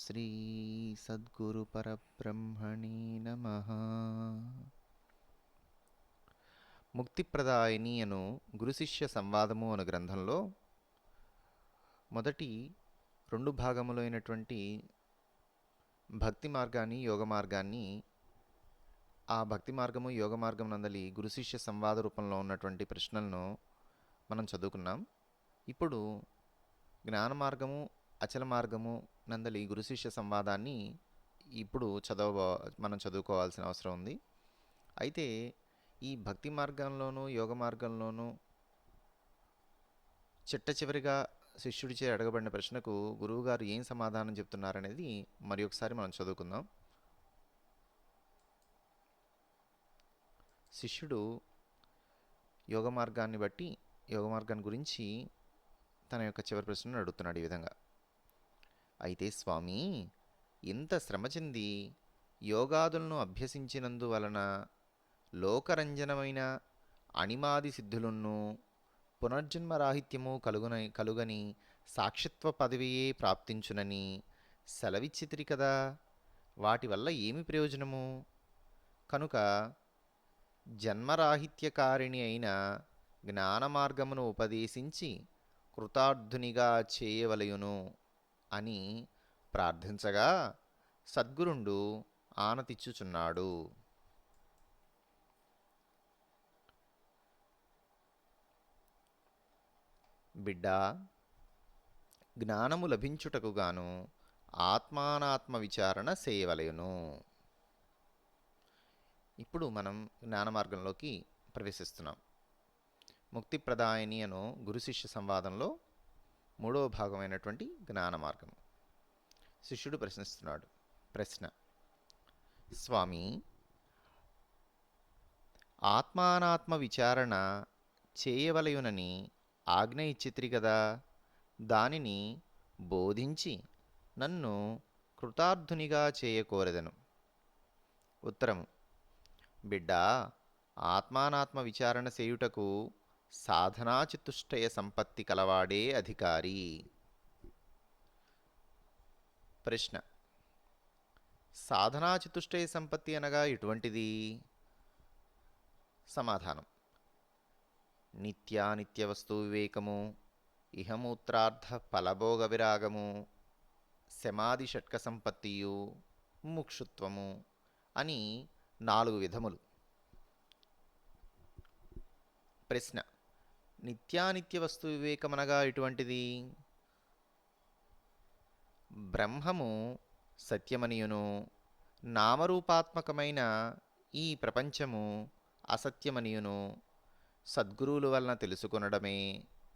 శ్రీ సద్గురు పరబ్రహ్మణే నమః. ముక్తిప్రదాయిని అను గురు శిష్య సంవాదము అను గ్రంథంలో మొదటి రెండు భాగములైనటువంటి భక్తి మార్గాన్ని యోగ మార్గాన్ని ఆ భక్తి మార్గము యోగ మార్గం నందలి గురు శిష్య సంవాద రూపంలో ఉన్నటువంటి ప్రశ్నలను మనం చదువుకున్నాం. ఇప్పుడు జ్ఞాన మార్గము అచల మార్గము నందలి గురు శిష్య సంవాదాన్ని ఇప్పుడు మనం చదువుకోవాల్సిన అవసరం ఉంది. అయితే ఈ భక్తి మార్గంలోనూ యోగ మార్గంలోనూ చిట్ట చివరిగా శిష్యుడిచే అడగబడిన ప్రశ్నకు గురువుగారు ఏం సమాధానం చెప్తున్నారనేది మరి ఒకసారి మనం చదువుకుందాం. శిష్యుడు యోగ మార్గాన్ని గురించి తన యొక్క చివరి ప్రశ్నను అడుగుతున్నాడు ఈ విధంగా: అయితే స్వామి, ఇంత శ్రమ చెంది యోగాదులను అభ్యసించినందువలన లోకరంజనమైన అణిమాది సిద్ధులను పునర్జన్మరాహిత్యము కలుగని సాక్షిత్వ పదవియే ప్రాప్తించునని సెలవిచ్చితిరి కదా. వాటి వల్ల ఏమి ప్రయోజనము? కనుక జన్మరాహిత్యకారిణి అయిన జ్ఞాన మార్గమును ఉపదేశించి కృతార్థునిగా చేయవలయును అని ప్రార్థించగా సద్గురుండు ఆనతిచ్చుచున్నాడు. బిడ్డా, జ్ఞానము లభించుటకు గాను ఆత్మానాత్మ విచారణ చేయవలయును. ఇప్పుడు మనం జ్ఞాన మార్గంలోకి ప్రవేశిస్తున్నాం. ముక్తిప్రదాయిని అను గురు శిష్య సంవాదంలో మూడవ భాగమైనటువంటి జ్ఞాన మార్గం. శిష్యుడు ప్రశ్నిస్తున్నాడు. ప్రశ్న: స్వామి, ఆత్మానాత్మ విచారణ చేయవలయునని ఆజ్ఞ ఇచ్చితిరి కదా. దానిని బోధించి నన్ను కృతార్థునిగా చేయకోరెదను. ఉత్తరము: బిడ్డా, ఆత్మానాత్మ విచారణ చేయుటకు సాధనా చతుష్టయ సంపత్తి కలవాడే అధికారి. ప్రశ్న: సాధనా చతుష్టయ సంపత్తి అనగా ఎటువంటిది? సమాధానం: నిత్యానిత్య వస్తు వివేకము, ఇహమూత్రార్థ ఫలభోగ విరాగము, శమాది షట్క సంపత్తియు, ముక్షుత్వము అని 4 విధములు. ప్రశ్న: నిత్యానిత్య వస్తు వివేకమనగా ఎటువంటిది? బ్రహ్మము సత్యమనియును నామరూపాత్మకమైన ఈ ప్రపంచము అసత్యమనియును సద్గురువుల వలన తెలుసుకొనడమే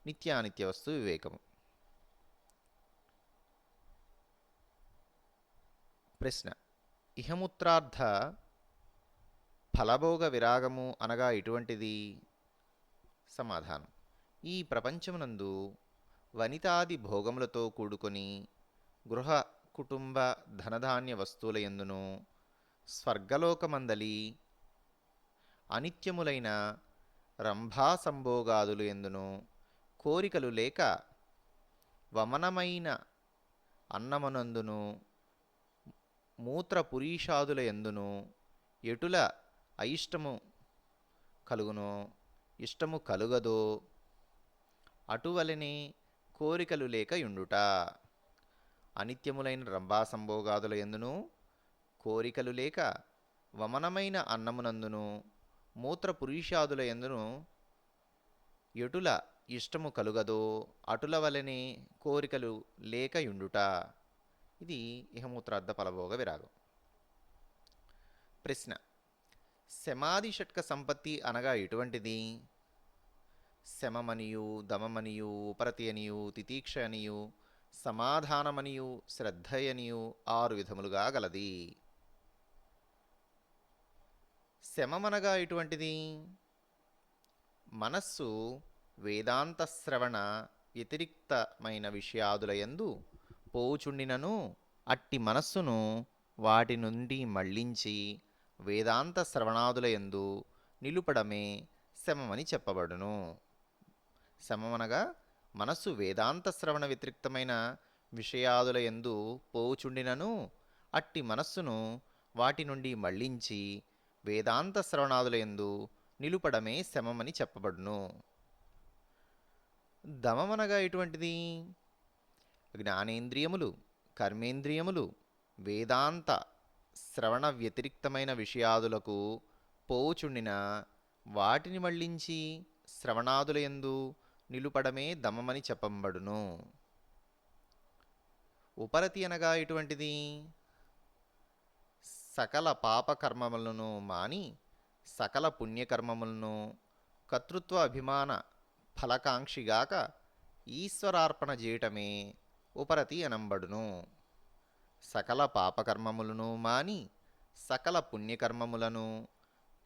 నిత్యానిత్య వస్తు వివేకము. ప్రశ్న: ఇహముత్రార్థ ఫలభోగ విరాగము అనగా ఎటువంటిది? సమాధానం: ఈ ప్రపంచమునందు వనితాది భోగములతో కూడుకొని గృహ కుటుంబ ధనధాన్య వస్తువుల యందును స్వర్గలోకమందలి అనిత్యములైన రంభా సంభోగాదులు ఎందును కోరికలు లేక వమనమైన అన్నమునందును మూత్ర పురీషాదుల ఎందును ఎటుల అయిష్టము కలుగునో ఇష్టము కలుగదో అటువలనే కోరికలు లేక యుండుట. అనిత్యములైన రంభా సంభోగాదుల ఎందును కోరికలు లేక వమనమైన అన్నమునందును మూత్ర పురీషాదుల ఎందును ఎటుల ఇష్టము కలుగదో అటుల వలనే కోరికలు లేక యుండుట. ఇది ఇహమూత్రార్థ ఫలభోగ విరాగం. ప్రశ్న: శమాది షట్క సంపత్తి అనగా ఎటువంటిది? శమమనియు, దమమనియు, ఉపరతి అనియు, తితీక్ష అనియు, సమాధానమనియు, శ్రద్ధయనియు 6 విధములుగా గలది. శమమనగా ఎటువంటిది? మనస్సు వేదాంత శ్రవణ వ్యతిరిక్తమైన విషయాదులయందు పోవుచుండినను అట్టి మనస్సును వాటి నుండి మళ్లించి వేదాంత శ్రవణాదులయందు నిలుపడమే శమమని చెప్పబడును. శమమనగా మనస్సు వేదాంత శ్రవణ వ్యతిరిక్తమైన విషయాదుల యందు పోవుచుండినను అట్టి మనస్సును వాటి నుండి మళ్ళించి వేదాంత శ్రవణాదుల యందు నిలుపడమే శమమని చెప్పబడును. దమమనగా ఎటువంటిది? జ్ఞానేంద్రియములు, కర్మేంద్రియములు వేదాంత శ్రవణ వ్యతిరిక్తమైన విషయాదులకు పోవుచుండిన వాటిని మళ్ళించి శ్రవణాదులయందు నిలుపడమే దమమని చెప్పబడును. ఉపరతి అనగా ఎటువంటిది? సకల పాపకర్మములను మాని సకల పుణ్యకర్మములను కర్తృత్వ అభిమాన ఫలకాంక్షిగాక ఈశ్వరార్పణ చేయటమే ఉపరతి అనంబడును. సకల పాపకర్మములను మాని సకల పుణ్యకర్మములను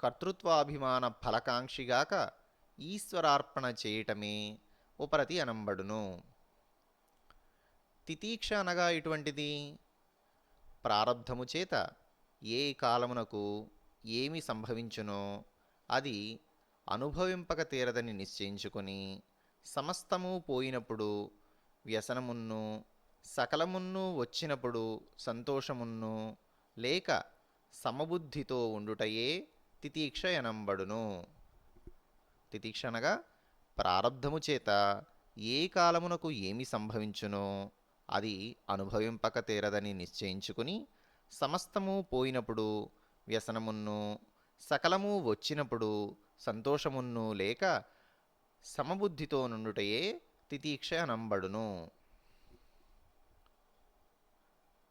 కర్తృత్వాభిమాన ఫలకాంక్షిగాక ఈశ్వరార్పణ చేయటమే ఉపరతి అనంబడును. తితీక్ష అనగా ఎటువంటిది? ప్రారబ్ధము చేత ఏ కాలమునకు ఏమి సంభవించునో అది అనుభవింపక తీరదని నిశ్చయించుకొని సమస్తము పోయినప్పుడు వ్యసనమున్ను సకలమున్ను వచ్చినప్పుడు సంతోషమున్ను లేక సమబుద్ధితో ఉండుటయే తితీక్ష ఎనంబడును. తితీక్ష అనగా ప్రారబ్ధము చేత ఏ కాలమునకు ఏమి సంభవించునో అది అనుభవింపక తీరదని నిశ్చయించుకుని సమస్తము పోయినప్పుడు వ్యసనమున్ను సకలము వచ్చినప్పుడు సంతోషమున్ను లేక సమబుద్ధితో నుండుటయే తితీక్ష అనంబడును.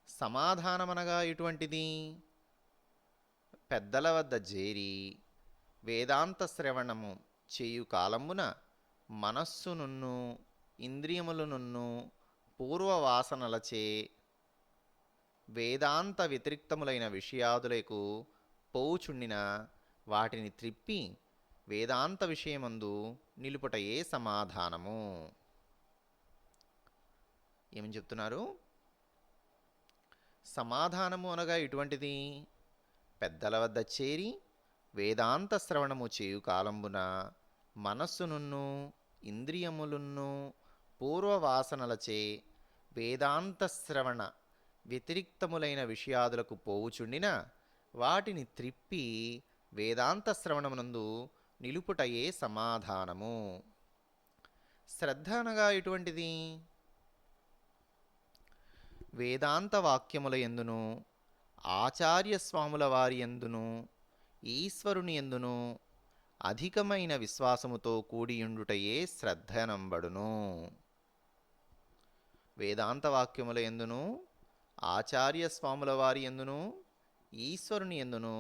సమాధానమనగా ఎటువంటిది? పెద్దల వద్ద చేరి వేదాంత శ్రవణము చేయు కాలమున మనస్సునున్ను ఇంద్రియములనున్ను పూర్వవాసనలచే వేదాంత వ్యతిరిక్తములైన విషయాదులకు పోవుచుండిన వాటిని త్రిప్పి వేదాంత విషయమందు నిలుపుటయే సమాధానము. ఏమని చెప్తున్నారు? సమాధానము అనగా ఎటువంటిది? పెద్దల వద్ద చేరి వేదాంత శ్రవణము చేయు కాలంబున మనస్సునున్ను ఇంద్రియములున్ను పూర్వవాసనలచే వేదాంత శ్రవణ వ్యతిరిక్తములైన విషయాదులకు పోవుచుండిన వాటిని త్రిప్పి వేదాంత శ్రవణమునందు నిలుపుటయే సమాధానము. శ్రద్ధ అనగా ఎటువంటిది? వేదాంత వాక్యముల యందును ఆచార్య స్వాముల వారి యందును ఈశ్వరుని యందును అధికమైన విశ్వాసముతో కూడియుండుటయే శ్రద్ధనంబడును. వేదాంత వాక్యముల యందును ఆచార్య స్వాముల వారి యందును ఈశ్వరుని యందును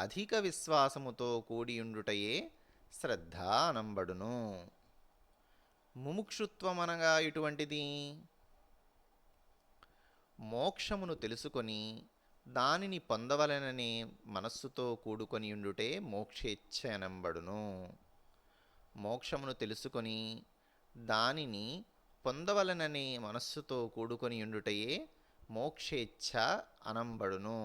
అధిక విశ్వాసముతో కూడియుండుటయే శ్రద్ధ అనంబడును. ముముక్షుత్వమనగా ఎటువంటిది? మోక్షమును తెలుసుకొని దానిని పొందవలననే మనస్సుతో కూడుకొని ఉండుటే మోక్షేచ్ఛ అనంబడును. మోక్షమును తెలుసుకొని దానిని పొందవలననే మనస్సుతో కూడుకొని ఉండుటయే మోక్షేచ్ఛ అనంబడును.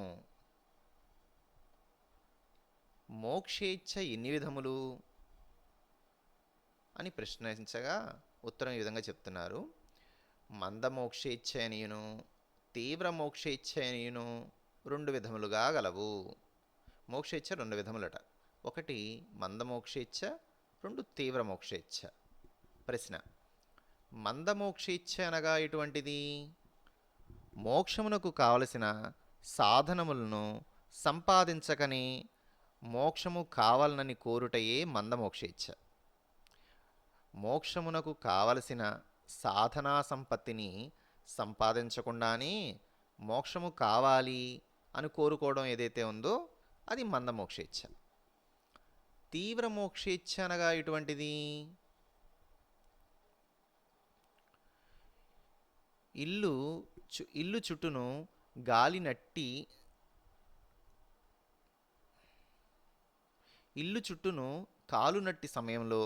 మోక్షేచ్ఛ ఎన్ని విధములు అని ప్రశ్నించగా ఉత్తరం ఈ విధంగా చెప్తున్నారు. మందమోక్షేచ్ఛ అనియును తీవ్ర మోక్షేచ్ఛ అనియును రెండు విధములుగా గలవు. మోక్షేచ్ఛ రెండు విధములట. ఒకటి మందమోక్షేచ్ఛ, రెండు తీవ్ర మోక్షేచ్ఛ. ప్రశ్న: మందమోక్షేచ్ఛ అనగా ఎటువంటిది? మోక్షమునకు కావలసిన సాధనములను సంపాదించకనే మోక్షము కావాలనని కోరుటయే మందమోక్షేచ్ఛ. మోక్షమునకు కావలసిన సాధనా సంపత్తిని సంపాదించకుండానే మోక్షము కావాలి అని కోరుకోవడం ఏదైతే ఉందో అది మందమోక్షేచ్ఛ. తీవ్ర మోక్షేచ్ఛ అనగా ఎటువంటిది? ఇల్లు చుట్టూను గాలి నట్టి ఇల్లు చుట్టూను కాలు నట్టి సమయంలో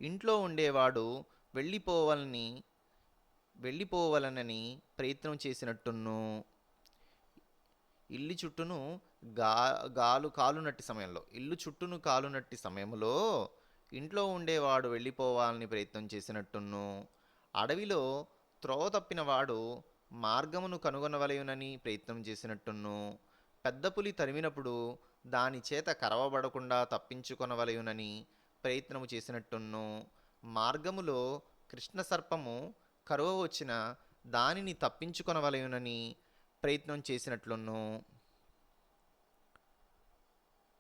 ఇంట్లో ఉండేవాడు వెళ్ళిపోవాలనని ప్రయత్నం చేసినట్టును. ఇల్లు చుట్టూను కాలు నట్టి సమయంలో ఇల్లు చుట్టూను కాలు నట్టి సమయంలో ఇంట్లో ఉండేవాడు వెళ్ళిపోవాలని ప్రయత్నం చేసినట్టును. అడవిలో త్రోవ తప్పిన వాడు మార్గమును కనుగొనవలయునని ప్రయత్నం చేసినట్టును, పెద్ద పులి తరిమినప్పుడు దాని చేత కరవబడకుండా తప్పించుకొనవలయునని ప్రయత్నము చేసినట్టును, మార్గములో కృష్ణ సర్పము కరువ వచ్చిన దానిని తప్పించుకొనవలయునని ప్రయత్నం చేసినట్లును,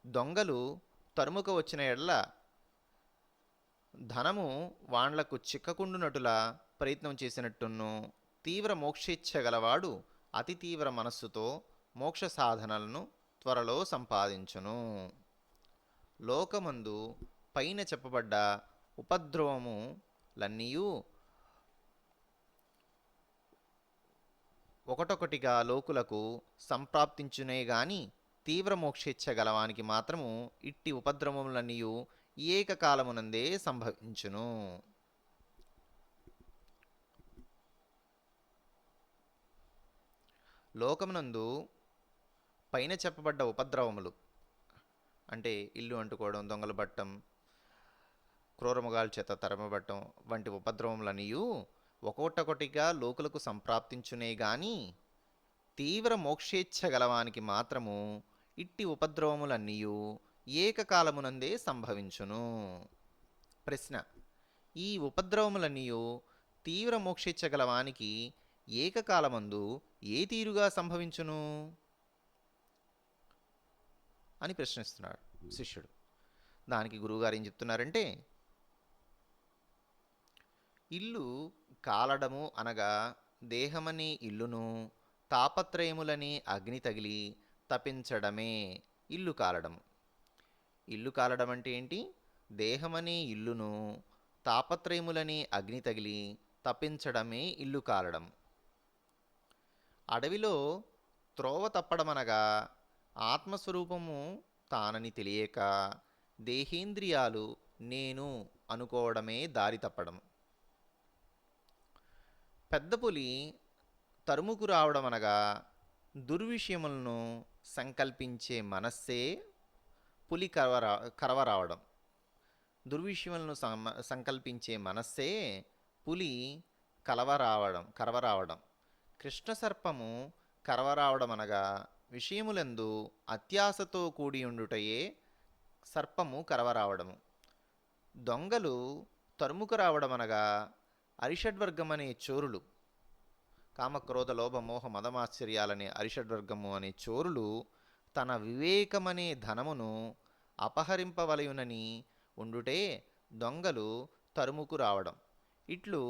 దొంగలు తరుముక వచ్చిన ఎడల ధనము వాండ్లకు చిక్కకుండునటులా ప్రయత్నం చేసినట్టును, తీవ్ర మోక్షేచ్ఛ గలవాడు అతి తీవ్ర మనస్సుతో మోక్ష సాధనలను త్వరలో సంపాదించును. లోకమందు పైన చెప్పబడ్డ ఉపద్రవములన్నీయు ఒకటొకటిగా లోకులకు సంప్రాప్తించునే గాని తీవ్ర మోక్షేచ్ఛ గలవానికి మాత్రము ఇట్టి ఉపద్రవములన్నీయు ఏకకాలమునందే సంభవించును. లోకమునందు పైన చెప్పబడ్డ ఉపద్రవములు అంటే ఇల్లు అంటుకోవడం, దొంగలు పట్టడం, క్రూరముగాల చేత తరమబట్టం వంటి ఉపద్రవములనియు ఒక్కొక్కటిగా లోకులకు సంప్రాప్తించునే గాని తీవ్ర మోక్షేచ్ఛ గలవానికి మాత్రము ఇట్టి ఉపద్రవములన్నీయు ఏకకాలమునందే సంభవించును. ప్రశ్న: ఈ ఉపద్రవములన్నీయు తీవ్ర మోక్షేచ్ఛ గలవానికి ఏకకాలమందు ఏ తీరుగా సంభవించును అని ప్రశ్నిస్తున్నాడు శిష్యుడు. దానికి గురువుగారు ఏం చెప్తున్నారంటే, ఇల్లు కాలడము అనగా దేహమనే ఇల్లును తాపత్రయములని అగ్ని తగిలి తపించడమే ఇల్లు కాలడము. ఇల్లు కాలడం అంటే ఏంటి? దేహమనే ఇల్లును తాపత్రయములని అగ్ని తగిలి తపించడమే ఇల్లు కాలడం. అడవిలో త్రోవ తప్పడమనగా ఆత్మస్వరూపము తానని తెలియక దేహేంద్రియాలు నేను అనుకోవడమే దారి తప్పడం. పెద్ద పులి తరుముకు రావడం అనగా దుర్విషయములను సంకల్పించే మనస్సే పులి కరవ రావడం. దుర్విషయములను సంకల్పించే మనస్సే పులి కరవరావడం. కృష్ణ సర్పము కరవరావడం అనగా విషయములందు అత్యాశతో కూడి ఉండుటయే సర్పము కరవరావడము. దొంగలు తరుముకు రావడం అనగా అరిషడ్వర్గం అనే చోరులు, కామక్రోధ లోభ మోహ మదమాశ్చర్యాలనే అరిషడ్వర్గము అనే చోరులు తన వివేకమనే ధనమును అపహరింపవలయునని ఉండుటే దొంగలు తరుముకు రావడం. ఇట్లు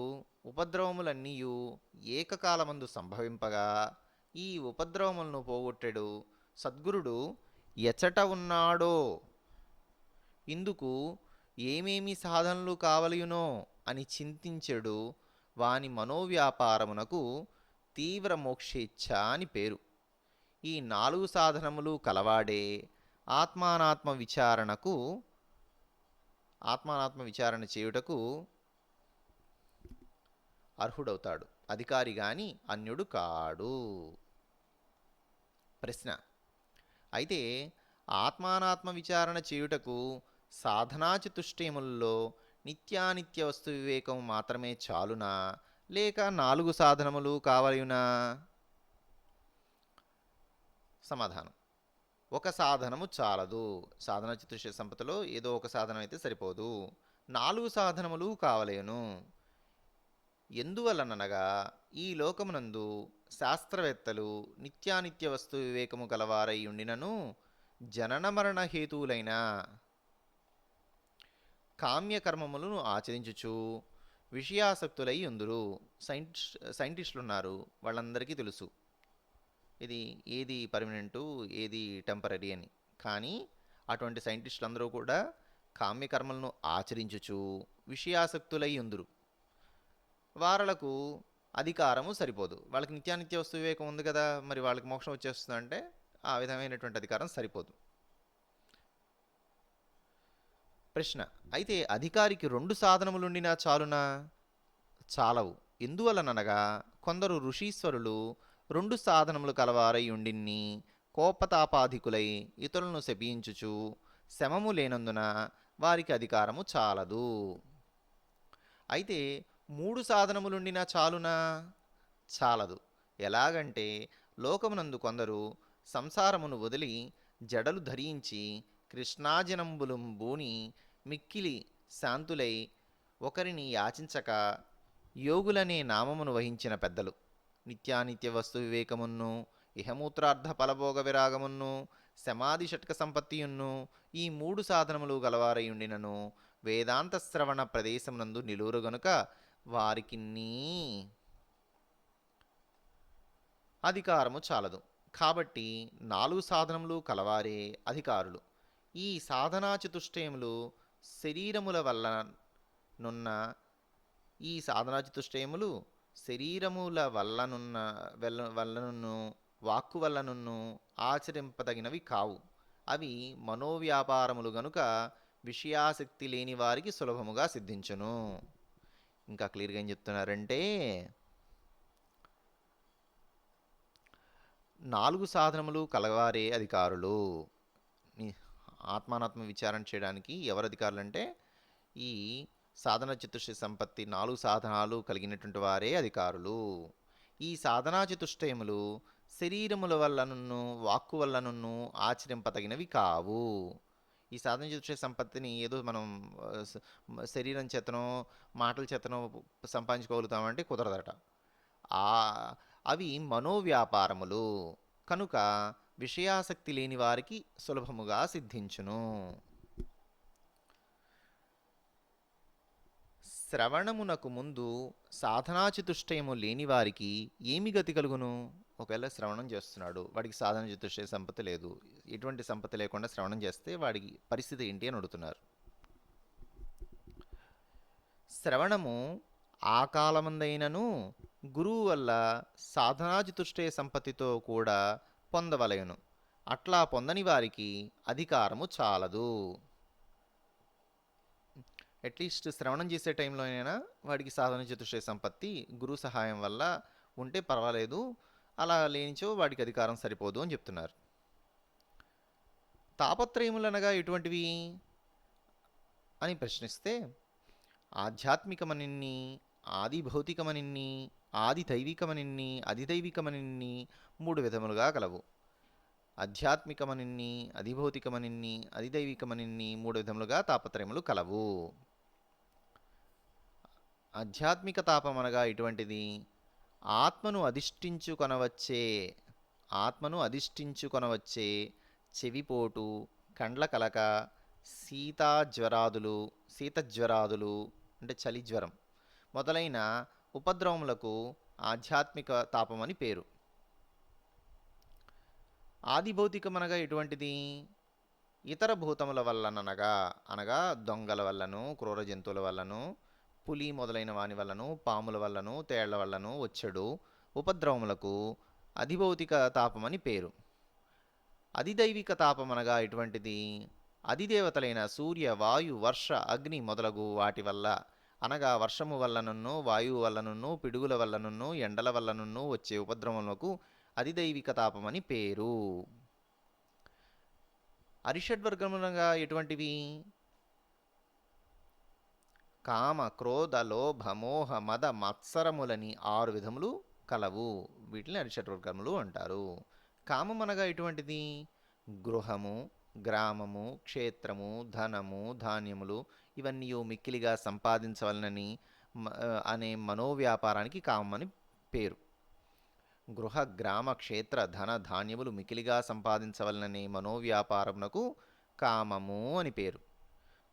ఉపద్రవములన్నీయు ఏకకాలమందు సంభవింపగా ఈ ఉపద్రవములను పోగొట్టెడు సద్గురుడు ఎచట ఉన్నాడో, ఇందుకు ఏమేమి సాధనలు కావలయునో అని చింతించెడు వాని మనోవ్యాపారమునకు తీవ్ర మోక్షేచ్ఛ అని పేరు. ఈ 4 సాధనములు కలవాడే ఆత్మానాత్మ విచారణ చేయుటకు అర్హుడవుతాడు. అధికారి గాని అన్యుడు కాడు. ప్రశ్న: అయితే ఆత్మానాత్మ విచారణ చేయుటకు సాధనాచతుష్టయములలో నిత్యానిత్య వస్తు వివేకం మాత్రమే చాలునా, లేక 4 సాధనములు కావలయునా? సమాధానం: ఒక సాధనము చాలదు. సాధన చతుష్టయ సంపదలో ఏదో ఒక సాధనం అయితే సరిపోదు, 4 సాధనములు కావలేను. ఎందువలనగా ఈ లోకమునందు శాస్త్రవేత్తలు నిత్యానిత్య వస్తు వివేకము గలవారై ఉండినను జనన మరణ హేతువులైన కామ్యకర్మములను ఆచరించుచు విషయాసక్తులై ఉందురు. సైంటిస్టులు ఉన్నారు, వాళ్ళందరికీ తెలుసు ఇది ఏది పర్మనెంటు ఏది టెంపరీ అని. కానీ అటువంటి సైంటిస్టులు అందరూ కూడా కామ్యకర్మలను ఆచరించుచు విషయాసక్తులై ఉందురు. వారలకు అధికారము సరిపోదు. వాళ్ళకి నిత్యానిత్య వస్తు వివేకం ఉంది కదా, మరి వాళ్ళకి మోక్షం వచ్చేస్తుందంటే ఆ విధమైనటువంటి అధికారం సరిపోదు. ప్రశ్న: అయితే అధికారికి 2 సాధనములుండినా చాలునా? చాలవు. ఎందువలనగా కొందరు ఋషీశ్వరులు 2 సాధనములు కలవారై ఉండిన్ని కోపతాపాధికులై ఇతరులను శపించుచు శమము లేనందున వారికి అధికారము చాలదు. అయితే 3 సాధనములుండినా చాలునా? చాలదు. ఎలాగంటే లోకమునందు కొందరు సంసారమును వదిలి జడలు ధరించి కృష్ణాజనంబులు బూని మిక్కిలి శాంతులై ఒకరిని యాచించక యోగులనే నామమును వహించిన పెద్దలు నిత్యానిత్య వస్తు వివేకమును ఇహమూత్రార్థ ఫలభోగ విరాగమును సమాధి షట్క సంపత్తియున్ను ఈ మూడు సాధనములు గలవారయుండినను వేదాంత శ్రవణ ప్రదేశమునందు నిలువురు గనుక వారికి అధికారము చాలదు. కాబట్టి 4 సాధనములు కలవారే అధికారులు. ఈ సాధనా చతుష్టయములు శరీరముల వల్లనున్న ఈ సాధనా చతుష్టయములు శరీరముల వల్లనున్ను వాక్కు వల్లనున్ను ఆచరింపదగినవి కావు. అవి మనోవ్యాపారములు గనుక విషయాసక్తి లేని వారికి సులభముగా సిద్ధించును. ఇంకా క్లియర్గా ఏం చెప్తున్నారంటే 4 సాధనములు కలవారే అధికారులు. ఆత్మానాత్మ విచారణ చేయడానికి ఎవరు అధికారులు అంటే ఈ సాధన చతుష్టయ సంపత్తి 4 సాధనాలు కలిగినటువంటి వారే అధికారులు. ఈ సాధనా చతుష్టయములు శరీరముల వల్లనున్ను వాక్కు వల్లనున్ను ఆచరింపతగినవి కావు. ఈ సాధన చతుష్టయ సంపత్తిని ఏదో మనం శరీరం చేతనో మాటల చేతనో సంపాదించుకోగలుగుతామంటే కుదరదట. అవి మనోవ్యాపారములు కనుక విషయాసక్తి లేని వారికి సులభముగా సిద్ధించును. శ్రవణమునకు ముందు సాధనాచతుష్టయము లేని వారికి ఏమి గతి కలుగును? ఒకవేళ శ్రవణం చేస్తున్నాడు, వాడికి సాధన చతుష్టయ సంపత్తి లేదు, ఎటువంటి సంపత్తి లేకుండా శ్రవణం చేస్తే వాడికి పరిస్థితి ఏంటి అని అడుగుతున్నారు. శ్రవణము ఆ కాలమందైనను గురువు వల్ల సాధనా చతుష్టయ సంపత్తితో కూడా పొందవలయను. అట్లా పొందని వారికి అధికారము చాలదు. అట్లీస్ట్ శ్రవణం చేసే టైంలో అయినా వాడికి సాధన చతుష్టయ సంపత్తి గురువు సహాయం వల్ల ఉంటే పర్వాలేదు, అలా లేనిచో వాడికి అధికారం సరిపోదు అని చెప్తున్నారు. తాపత్రయములనగా ఎటువంటివి అని ప్రశ్నిస్తే ఆధ్యాత్మికమనిన్ని, ఆది భౌతికమనిన్ని, ఆది దైవికమనిన్ని, అధిదైవికమనిన్ని 3 విధములుగా కలవు. ఆధ్యాత్మికమనిన్ని, అధిభౌతికమనిన్ని, అధిదైవికమనిన్ని 3 విధములుగా తాపత్రయములు కలవు. ఆధ్యాత్మిక తాపం అనగా ఇటువంటిది ఆత్మను అధిష్ఠించుకొనవచ్చే చెవిపోటు, కండ్ల కలక, శీతజ్వరాదులు అంటే చలి జ్వరం మొదలైన ఉపద్రవములకు ఆధ్యాత్మిక తాపమని పేరు. ఆది భౌతికమనగా ఎటువంటిది ఇతర భూతముల అనగా దొంగల వల్లను, క్రూర జంతువుల వల్లను, పులి మొదలైన వాని వల్లను, పాముల వల్లను, తేళ్ల వల్లను వచ్చడు ఉపద్రవములకు అధిభౌతిక తాపమని పేరు. అధిదైవిక తాపమనగా ఎటువంటిది అధిదేవతలైన సూర్య, వాయు, వర్ష, అగ్ని మొదలగు వాటి వల్ల అనగా వర్షము వల్లనున్ను, వాయువు వల్లనున్ను, పిడుగుల వల్లనున్ను, ఎండల వల్లనున్ను వచ్చే ఉపద్రవములకు అధిదైవిక తాపమని పేరు. అరిషడ్వర్గములుగా ఎటువంటివి కామ, క్రోధ, లోభ, మోహ, మద, మత్సరములని 6 విధములు కలవు. వీటిని అరిషడ్వర్గములు అంటారు. కామం అనగా ఎటువంటిది గృహము, గ్రామము, క్షేత్రము, ధనము, ధాన్యములు ఇవన్నీ మిక్కిలిగా సంపాదించవలనని అనే మనోవ్యాపారానికి కామని పేరు. గృహ, గ్రామ, క్షేత్ర, ధన, ధాన్యములు మికిలిగా సంపాదించవలననే మనోవ్యాపారమునకు కామము అని పేరు.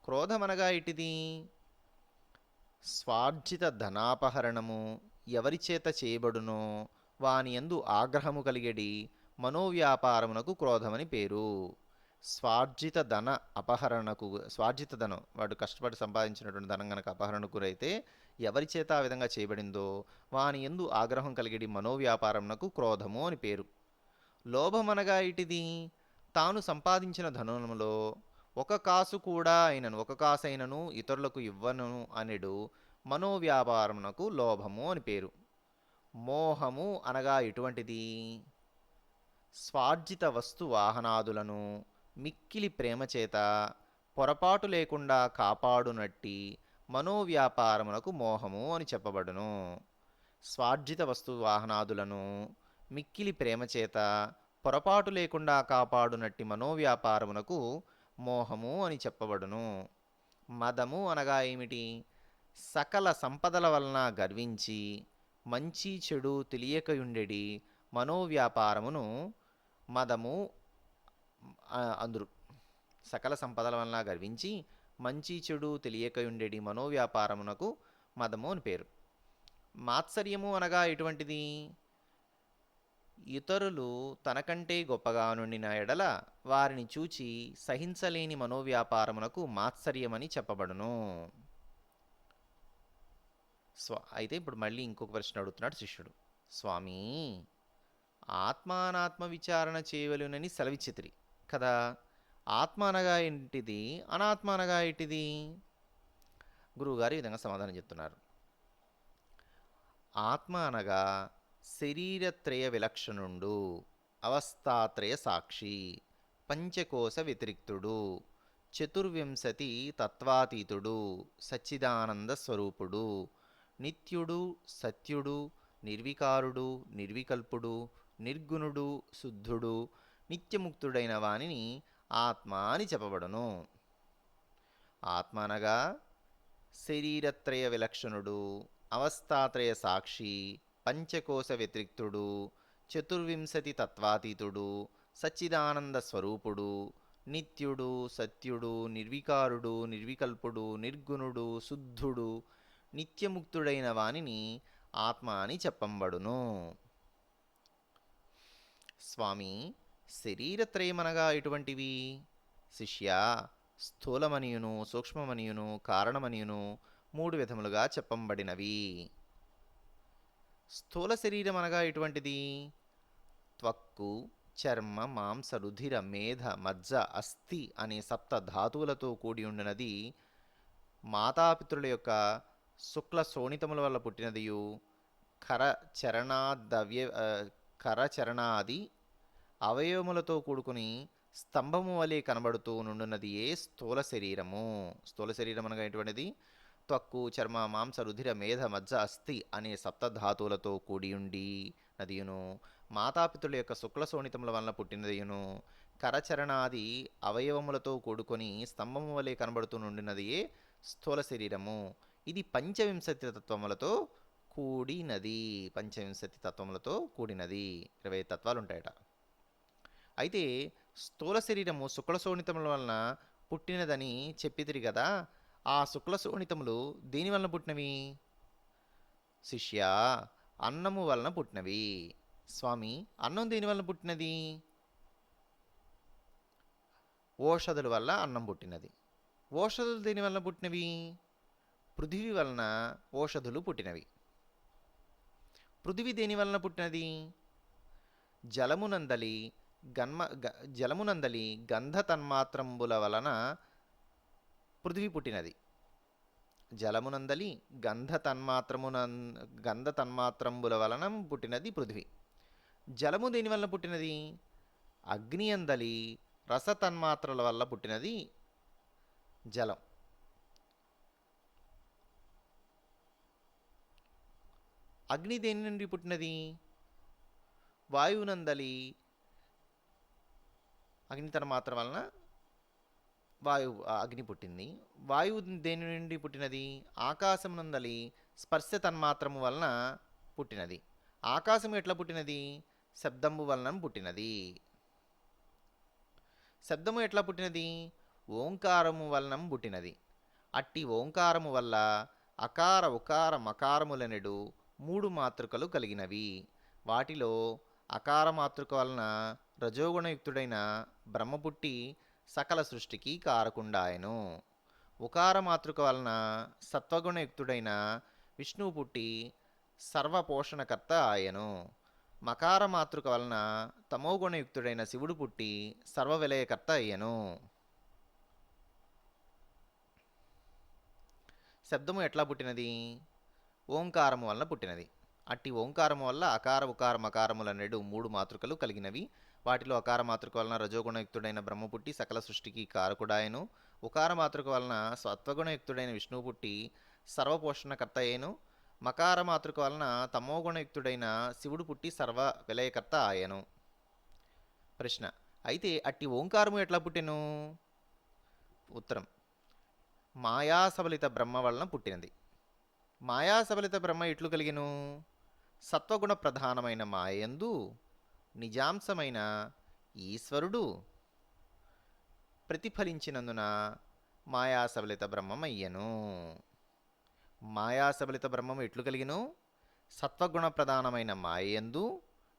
క్రోధమనగా ఇటిది స్వార్జిత ధనాపహరణము ఎవరి చేత చేయబడునో వాని యందు ఆగ్రహము కలిగడి మనోవ్యాపారమునకు క్రోధమని పేరు. స్వార్జిత ధనం వాడు కష్టపడి సంపాదించినటువంటి ధనం గనక అపహరణకు గురైతే ఎవరి చేత ఆ విధంగా చేయబడిందో వాని యందు ఆగ్రహం కలిగడి మనోవ్యాపారమునకు క్రోధము అని పేరు. లోభమనగా ఇటిది తాను సంపాదించిన ధనములో ఒక కాసైనను ఇతరులకు ఇవ్వను అనెడు మనోవ్యాపారమునకు లోభము అని పేరు. మోహము అనగా ఎటువంటిది స్వార్జిత వస్తు వాహనాదులను మిక్కిలి ప్రేమ చేత పొరపాటు లేకుండా కాపాడునట్టి మనోవ్యాపారమునకు మోహము అని చెప్పబడును. స్వార్జిత వస్తు వాహనాదులను మిక్కిలి ప్రేమచేత పొరపాటు లేకుండా కాపాడునట్టి మనోవ్యాపారమునకు మోహము అని చెప్పబడును. మదము అనగా ఏమిటి? సకల సంపదల వలన గర్వించి మంచి చెడు తెలియకయుండెడి మనోవ్యాపారమును మదము అందురు. సకల సంపదల వలన గర్వించి మంచి చెడు తెలియకయుండెడి మనోవ్యాపారమునకు మదము అని పేరు. మాత్సర్యము అనగా ఎటువంటిది? ఇతరులు తనకంటే గొప్పగా నుండిన ఎడల వారిని చూచి సహించలేని మనోవ్యాపారమునకు మాత్సర్యమని చెప్పబడును. అయితే ఇప్పుడు మళ్ళీ ఇంకొక ప్రశ్న అడుగుతున్నాడు శిష్యుడు. స్వామి, ఆత్మానాత్మ విచారణ చేయవలెనని సెలవిచ్చితిరి కదా, ఆత్మ అనగా ఏంటిది, అనాత్మ అనగా ఏంటిది? గురువుగారు ఈ విధంగా సమాధానం చెప్తున్నారు. ఆత్మ అనగా శరీరత్రయ విలక్షణుండు, అవస్థాత్రయ సాక్షి, పంచకోశ వ్యతిరిక్తుడు, చతుర్వింశతి తత్వాతీతుడు, సచ్చిదానంద స్వరూపుడు, నిత్యుడు, సత్యుడు, నిర్వికారుడు, నిర్వికల్పుడు, నిర్గుణుడు, శుద్ధుడు, నిత్యముక్తుడైన వానిని ఆత్మ అని చెప్పబడును. ఆత్మ అనగా శరీరత్రయ విలక్షణుడు, అవస్థాత్రయ సాక్షి, పంచకోశ వ్యతిరిక్తుడు, చతుర్వింశతి తత్వాతీతుడు, సచ్చిదానంద స్వరూపుడు, నిత్యుడు, సత్యుడు, నిర్వికారుడు, నిర్వికల్పుడు, నిర్గుణుడు, శుద్ధుడు, నిత్యముక్తుడైన వానిని ఆత్మ అని చెప్పంబడును. స్వామి, శరీరత్రయమనగా ఎటువంటివి? శిష్య, స్థూలమనియును, సూక్ష్మమనియును, కారణమనియును మూడు విధములుగా చెప్పంబడినవి. స్థూల శరీరం అనగా ఎటువంటిది? త్వక్కు, చర్మ, మాంస, రుధిర, మేధ, మజ్జ, అస్థి అనే సప్త ధాతువులతో కూడి ఉండినది. మాతాపితృల యొక్క శుక్ల శోణితముల వల్ల పుట్టినదియు, కరచరణాది అవయవములతో కూడుకుని స్తంభము వలె కనబడుతూ నుండున్నది ఏ స్థూల శరీరము. స్థూల శరీరం అనగా ఎటువంటిది? త్వక్కు, చర్మ, మాంస, రుధిర, మేధ, మజ్జ, అస్థి అనే సప్తధాతువులతో కూడి ఉండి నదియును, మాతాపితుల యొక్క శుక్ల శోణితముల వలన పుట్టినదియును, కరచరణాది అవయవములతో కూడుకొని స్తంభము వలె కనబడుతూ నుండినది ఏ స్థూల శరీరము. ఇది పంచవింశతి తత్వములతో కూడినది. పంచవింశతి తత్వములతో కూడినది. 20 తత్వాలు ఉంటాయట. అయితే స్థూల శరీరము శుక్ల శోణితముల వలన పుట్టినదని చెప్పితిరి కదా, ఆ శుక్ల శోణితములు దేని వలన పుట్టినవి? శిష్య, అన్నము వలన పుట్టినవి. స్వామి, అన్నం దేని వలన పుట్టినది? ఓషధుల వల్ల అన్నం పుట్టినది. ఓషధులు దేని వలన పుట్టినవి? పృథివీ వలన ఓషధులు పుట్టినవి. పృథివీ దేని వలన పుట్టినది? జలమునందలి గంధ తన్మాత్రంబుల వలన పృథివీ పుట్టినది. జలమునందలి గంధ తన్మాత్రంబుల వలన పుట్టినది పృథివీ. జలము దేని వలన పుట్టినది? అగ్ని అందలి రస తన్మాత్రల వల్ల పుట్టినది జలం. అగ్ని దేని నుండి పుట్టినది? వాయువునందలి అగ్ని తన్మాత్ర వలన అగ్ని పుట్టింది. వాయువు దేని నుండి పుట్టినది? ఆకాశం నందలి స్పర్శ తన్మాత్రము వలన పుట్టినది. ఆకాశం ఎట్లా పుట్టినది? శబ్దము వలన పుట్టినది. శబ్దము ఎట్లా పుట్టినది? ఓంకారము వలన పుట్టినది. అట్టి ఓంకారము వల్ల అకార ఉకార మకారములనెడు 3 మాతృకలు కలిగినవి. వాటిలో అకార మాతృక వలన రజోగుణయుక్తుడైన బ్రహ్మ పుట్టి సకల సృష్టికి కారకుండాయను. ఉకార మాతృక వలన సత్వగుణయుక్తుడైన విష్ణువు పుట్టి సర్వపోషణకర్త ఆయను. మకార మాతృక వలన తమోగుణయుక్తుడైన శివుడు పుట్టి సర్వవిలయకర్త అయ్యను. శబ్దము ఎట్లా పుట్టినది? ఓంకారము వలన పుట్టినది. అట్టి ఓంకారము వల్ల అకార ఉకార మకారములనేడు 3 మాతృకలు కలిగినవి. వాటిలో అకార మాతృక వలన రజోగుణయుక్తుడైన బ్రహ్మ పుట్టి సకల సృష్టికి కారకుడాయను. ఉకార మాతృక వలన సత్వగుణయుక్తుడైన విష్ణువు పుట్టి సర్వపోషణకర్త అయ్యను. మకార మాతృక వలన తమోగుణయుక్తుడైన శివుడు పుట్టి సర్వ విలయకర్త ఆయను. ప్రశ్న: అయితే అట్టి ఓంకారము ఎట్లా పుట్టెను? ఉత్తరం: మాయాసబలిత బ్రహ్మ వలన పుట్టినది. మాయాసబలిత బ్రహ్మ ఎట్లు కలిగెను? సత్వగుణ ప్రధానమైన మాయందు నిజాంశమైన ఈశ్వరుడు ప్రతిఫలించినందున మాయాసబలిత బ్రహ్మమయ్యను. మాయాసబలిత బ్రహ్మము ఎట్లు కలిగిను? సత్వగుణ ప్రధానమైన మాయందు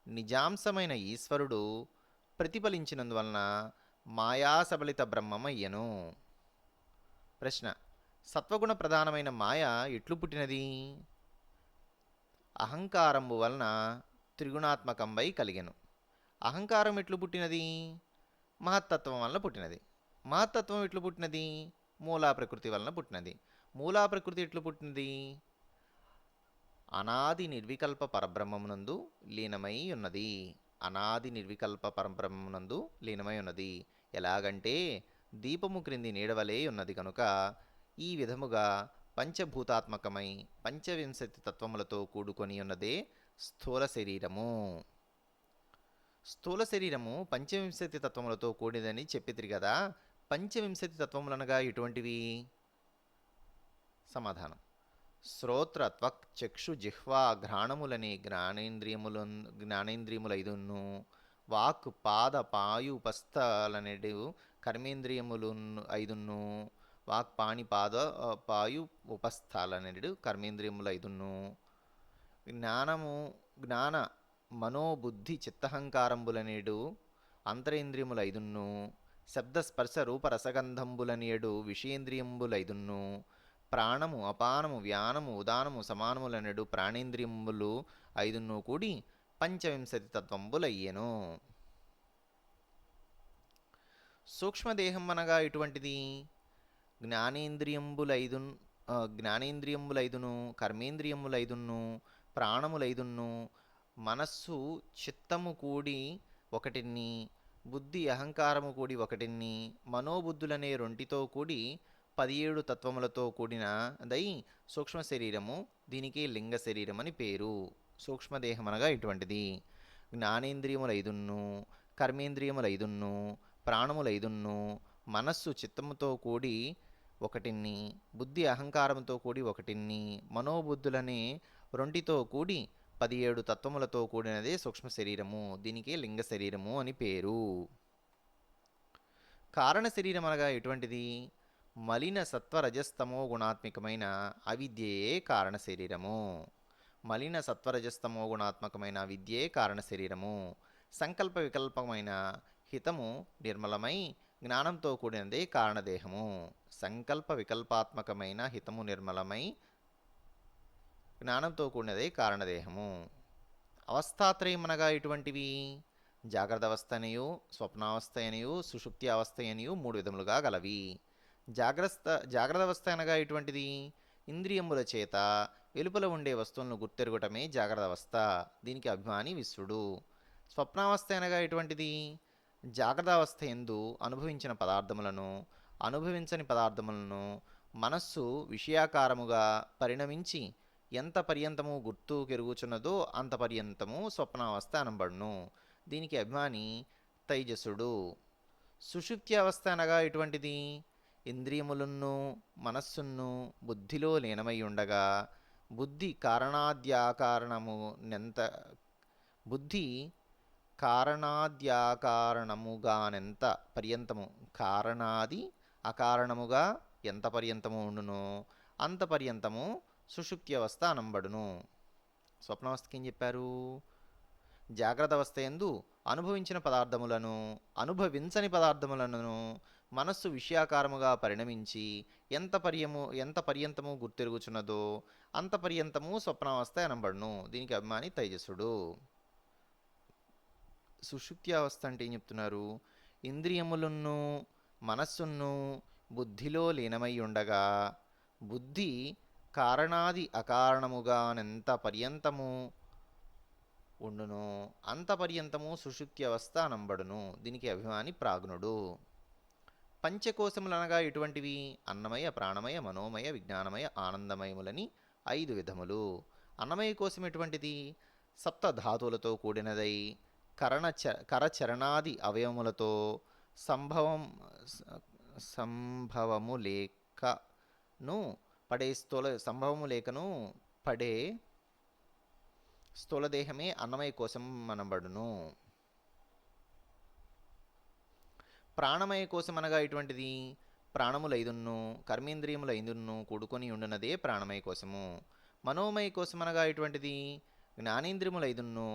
నిజాంశమైన ఈశ్వరుడు ప్రతిఫలించినందువలన మాయాసబలిత బ్రహ్మమయ్యను. ప్రశ్న: సత్వగుణ ప్రధానమైన మాయ ఎట్లు పుట్టినది? అహంకారంబు వలన త్రిగుణాత్మకంబై కలిగెను. అహంకారం ఎట్లు పుట్టినది? మహత్తత్వం వలన పుట్టినది. మహత్తత్వం ఎట్లు పుట్టినది? మూలా ప్రకృతి వలన పుట్టినది. మూలా ప్రకృతి ఎట్లు పుట్టినది? అనాది నిర్వికల్ప పరబ్రహ్మమునందు లీనమై ఉన్నది. అనాది నిర్వికల్ప పరబ్రహ్మమునందు లీనమై ఉన్నది. ఎలాగంటే దీపము క్రింది నీడవలే ఉన్నది కనుక ఈ విధముగా పంచభూతాత్మకమై పంచవింశతి తత్వములతో కూడుకొని ఉన్నదే స్థూల శరీరము. స్థూల శరీరము పంచవింశతి తత్వములతో కూడిదని చెప్పితిరి కదా. పంచవింశతి తత్వములనగా ఎటువంటివి? సమాధానం: శ్రోత్ర త్వక్ చక్షు జిహ్వా ఘ్రాణములనే జ్ఞానేంద్రియములైదును, వాక్ పాద పాయు ఉపస్థలనెడు కర్మేంద్రియములు ఐదును, వాక్ పాణి పాద పాయు ఉపస్థలనెడు కర్మేంద్రియములైదును, జ్ఞాన మనోబుద్ధి చిత్తహంకారంబులనేడు అంతరేంద్రియములైదును, శబ్దస్పర్శ రూపరసగంధంబులనేడు విషయేంద్రియంబులైదును, ప్రాణము అపానము వ్యానము ఉదానము సమానములనెడు ప్రాణేంద్రియములు ఐదును కూడి పంచవింశతి తత్వంబులయ్యెను. సూక్ష్మదేహం అనగా ఎటువంటిది? జ్ఞానేంద్రియంబులైదును, కర్మేంద్రియములైదును, ప్రాణములైదును, మనస్సు చిత్తము కూడి ఒకటిని, బుద్ధి అహంకారము కూడి ఒకటిని, మనోబుద్ధులనే రెంటితో కూడి 17 తత్వములతో కూడిన దై సూక్ష్మ శరీరము. దీనికి లింగ శరీరం అని పేరు. సూక్ష్మదేహం అనగా ఇటువంటిది. జ్ఞానేంద్రియములైదును, కర్మేంద్రియములైదును, ప్రాణములైదును, మనస్సు చిత్తముతో కూడి ఒకటిని, బుద్ధి అహంకారముతో కూడి ఒకటిని, మనోబుద్ధులనే రెంటితో కూడి 17 తత్వములతో కూడినదే సూక్ష్మ శరీరము. దీనికి లింగ శరీరము అని పేరు. కారణ శరీరం అనగా ఎటువంటిది? మలిన సత్వరజస్తమో గుణాత్మకమైన అవిద్యయే కారణ శరీరము. మలిన సత్వరజస్తమో గుణాత్మకమైన విద్యే కారణ శరీరము. సంకల్ప వికల్పమైన హితము నిర్మలమై జ్ఞానంతో కూడినదే కారణదేహము. సంకల్ప వికల్పాత్మకమైన హితము నిర్మలమై జ్ఞానంతో కూడినదే కారణదేహము. అవస్థాత్రయం అనగా ఎటువంటివి? జాగ్రత్త అవస్థ అనియు, స్వప్నావస్థ అనియు, సుషుప్తి అవస్థ అనియు 3 విధములుగా గలవి. జాగ్రత్త అవస్థ అనగా ఎటువంటిది? ఇంద్రియముల చేత వెలుపల ఉండే వస్తువులను గుర్తెరుగుటమే జాగ్రత్త అవస్థ. దీనికి అభిమాని విశ్వడు. స్వప్నావస్థ అనగా ఎటువంటిది? జాగ్రత్త అవస్థ యందు అనుభవించిన పదార్థములను, అనుభవించని పదార్థములను మనస్సు విషయాకారముగా పరిణమించి ఎంత పర్యంతము గుర్తు కెరుగుచున్నదో అంత పర్యంతము స్వప్నావస్థ అనబడును. దీనికి అభిమాని తైజసుడు. సుషుప్తి అవస్థ అనగా ఎటువంటిది? ఇంద్రియములను మనస్సును బుద్ధిలో లీనమై ఉండగా బుద్ధి కారణాద్యాకారణముగానెంత పర్యంతము, కారణాది అకారణముగా ఎంత పర్యంతము ఉండునో అంత పర్యంతము సుషుప్తి అవస్థ అనంబడును. స్వప్నావస్థకి ఏం చెప్పారు? జాగ్రత్త అవస్థ యందు అనుభవించిన పదార్థములను, అనుభవించని పదార్థములను మనస్సు విషయాకారముగా పరిణమించి ఎంత పర్యంతము గుర్తెరుగుచున్నదో అంత పర్యంతము స్వప్నావస్థ అనబడును. దీనికి అభిమాని తైజసుడు. సుషుప్తి అవస్థ అంటే ఏం చెప్తున్నారు? ఇంద్రియములను మనస్సును బుద్ధిలో లీనమై ఉండగా బుద్ధి కారణాది అకారణముగానెంత పర్యంతము ఉండును అంత పర్యంతము సుషుప్తి అవస్థ అనంబడును. దీనికి అభిమాని ప్రాజ్ఞుడు. పంచకోశములనగా ఎటువంటివి? అన్నమయ, ప్రాణమయ, మనోమయ, విజ్ఞానమయ, ఆనందమయములని 5 విధములు. అన్నమయ కోశం ఎటువంటిది? సప్త ధాతువులతో కూడినదై కరచరణాది అవయవములతో సంభవం సంభవము లేకను పడే సంభవము లేకను పడే స్థూలదేహమే అన్నమయ కోశం అనబడును. ప్రాణమయ కోశం అనగా ఎటువంటిది? ప్రాణములైదున్ను కర్మేంద్రియములైదున్ను కూడుకొని ఉండునదే ప్రాణమయ కోశము. మనోమయ కోశం అనగా ఎటువంటిది? జ్ఞానేంద్రియములైదున్ను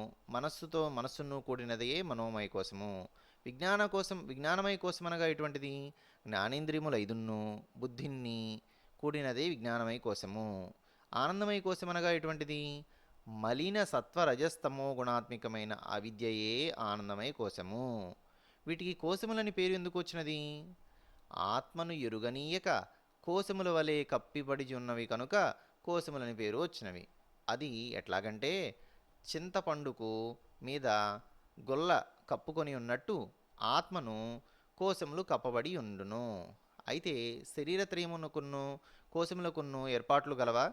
మనస్సును కూడినదే మనోమయ కోశము. విజ్ఞానమయ కోశం అనగా ఎటువంటిది? జ్ఞానేంద్రియములైదున్ను బుద్ధిని కూడినదే విజ్ఞానమయ కోశము. ఆనందమయ కోశం అనగా ఎటువంటిది? మలిన సత్వరజస్తమో గుణాత్మికమైన అవిద్యయే ఆనందమయ కోశము. వీటికి కోశములని పేరు ఎందుకు వచ్చినది? ఆత్మను ఎరుగనీయక కోశముల వలె కప్పిపడి ఉన్నవి కనుక కోశములని పేరు వచ్చినవి. అది ఎట్లాగంటే చింతపండుకు మీద గొల్ల కప్పుకొని ఉన్నట్టు ఆత్మను కోశములు కప్పబడి ఉండును. అయితే శరీరత్రయమునకును కోశములకును ఏర్పాట్లు గలవా?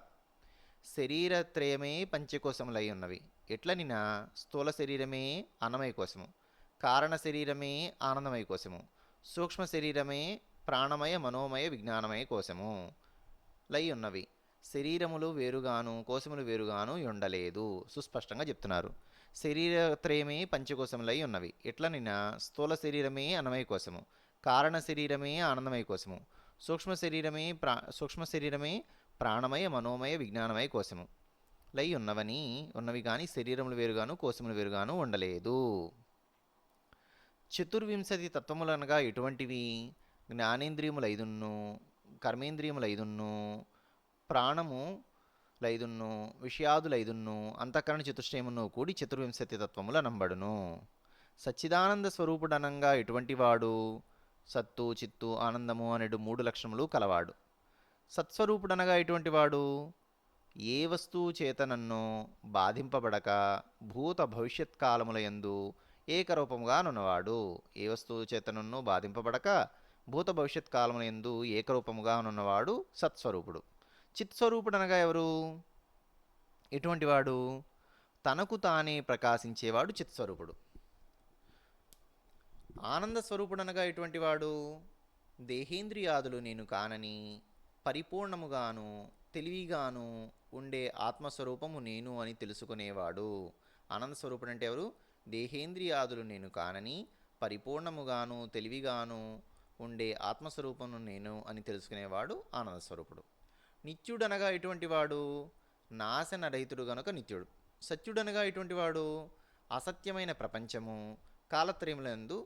శరీరత్రయమే పంచకోశములై ఉన్నవి. ఎట్లనినా స్థూల శరీరమే అన్నమయ కోశము, కారణ శరీరమే ఆనందమయ కోశము, సూక్ష్మ శరీరమే ప్రాణమయ మనోమయ విజ్ఞానమయ కోశము లై ఉన్నవి. శరీరములు వేరుగాను కోశములు వేరుగాను ఉండలేదు. సుస్పష్టంగా చెప్తున్నారు. శరీరత్రయమే పంచకోశములై ఉన్నవి. ఎట్లనినా స్థూల శరీరమే అన్నమయ కోశము, కారణ శరీరమే ఆనందమయ కోశము, సూక్ష్మ శరీరమే ప్రాణమయ మనోమయ విజ్ఞానమయ కోశము లై ఉన్నవి కానీ శరీరములు వేరుగాను కోశములు వేరుగాను ఉండలేదు. చతుర్వింశతి తత్వములనగా ఎటువంటివి? జ్ఞానేంద్రియములైదున్ను కర్మేంద్రియములైదున్ను ప్రాణములైదున్ను విషయాదులైదున్ను అంతఃకరణ చతుష్టయమును కూడి చతుర్వింశతి తత్వముల నంబడును. సచ్చిదానంద స్వరూపుడనంగా ఎటువంటి వాడు? సత్తు చిత్తు ఆనందము అనేడు 3 లక్షణములు కలవాడు. సత్స్వరూపుడనగా ఎటువంటి వాడు? ఏ వస్తువు చేతనన్నో బాధింపబడక భూత భవిష్యత్ కాలములయందు ఏకరూపముగా నున్నవాడు. ఏ వస్తువు చేతనన్నో బాధింపబడక భూత భవిష్యత్ కాలములందు ఏకరూపముగా నున్నవాడు సత్స్వరూపుడు. చిత్స్వరూపుడనగా ఎవరు? ఎటువంటి వాడు? తనకు తానే ప్రకాశించేవాడు చిత్స్వరూపుడు. ఆనంద స్వరూపుడనగా ఎటువంటి వాడు? దేహేంద్రియాదులు నేను కానని పరిపూర్ణముగాను తెలివిగాను ఉండే ఆత్మస్వరూపము నేను అని తెలుసుకునేవాడు. ఆనంద స్వరూపుడు అంటే ఎవరు? దేహేంద్రియాదులు నేను కానని పరిపూర్ణముగాను తెలివిగాను ఉండే ఆత్మస్వరూపము నేను అని తెలుసుకునేవాడు ఆనంద స్వరూపుడు. నిత్యుడనగా ఎటువంటి వాడు? నాశన రహితుడు గనుక నిత్యుడు. సత్యుడనగా ఎటువంటి వాడు? అసత్యమైన ప్రపంచము కాలత్రయములందు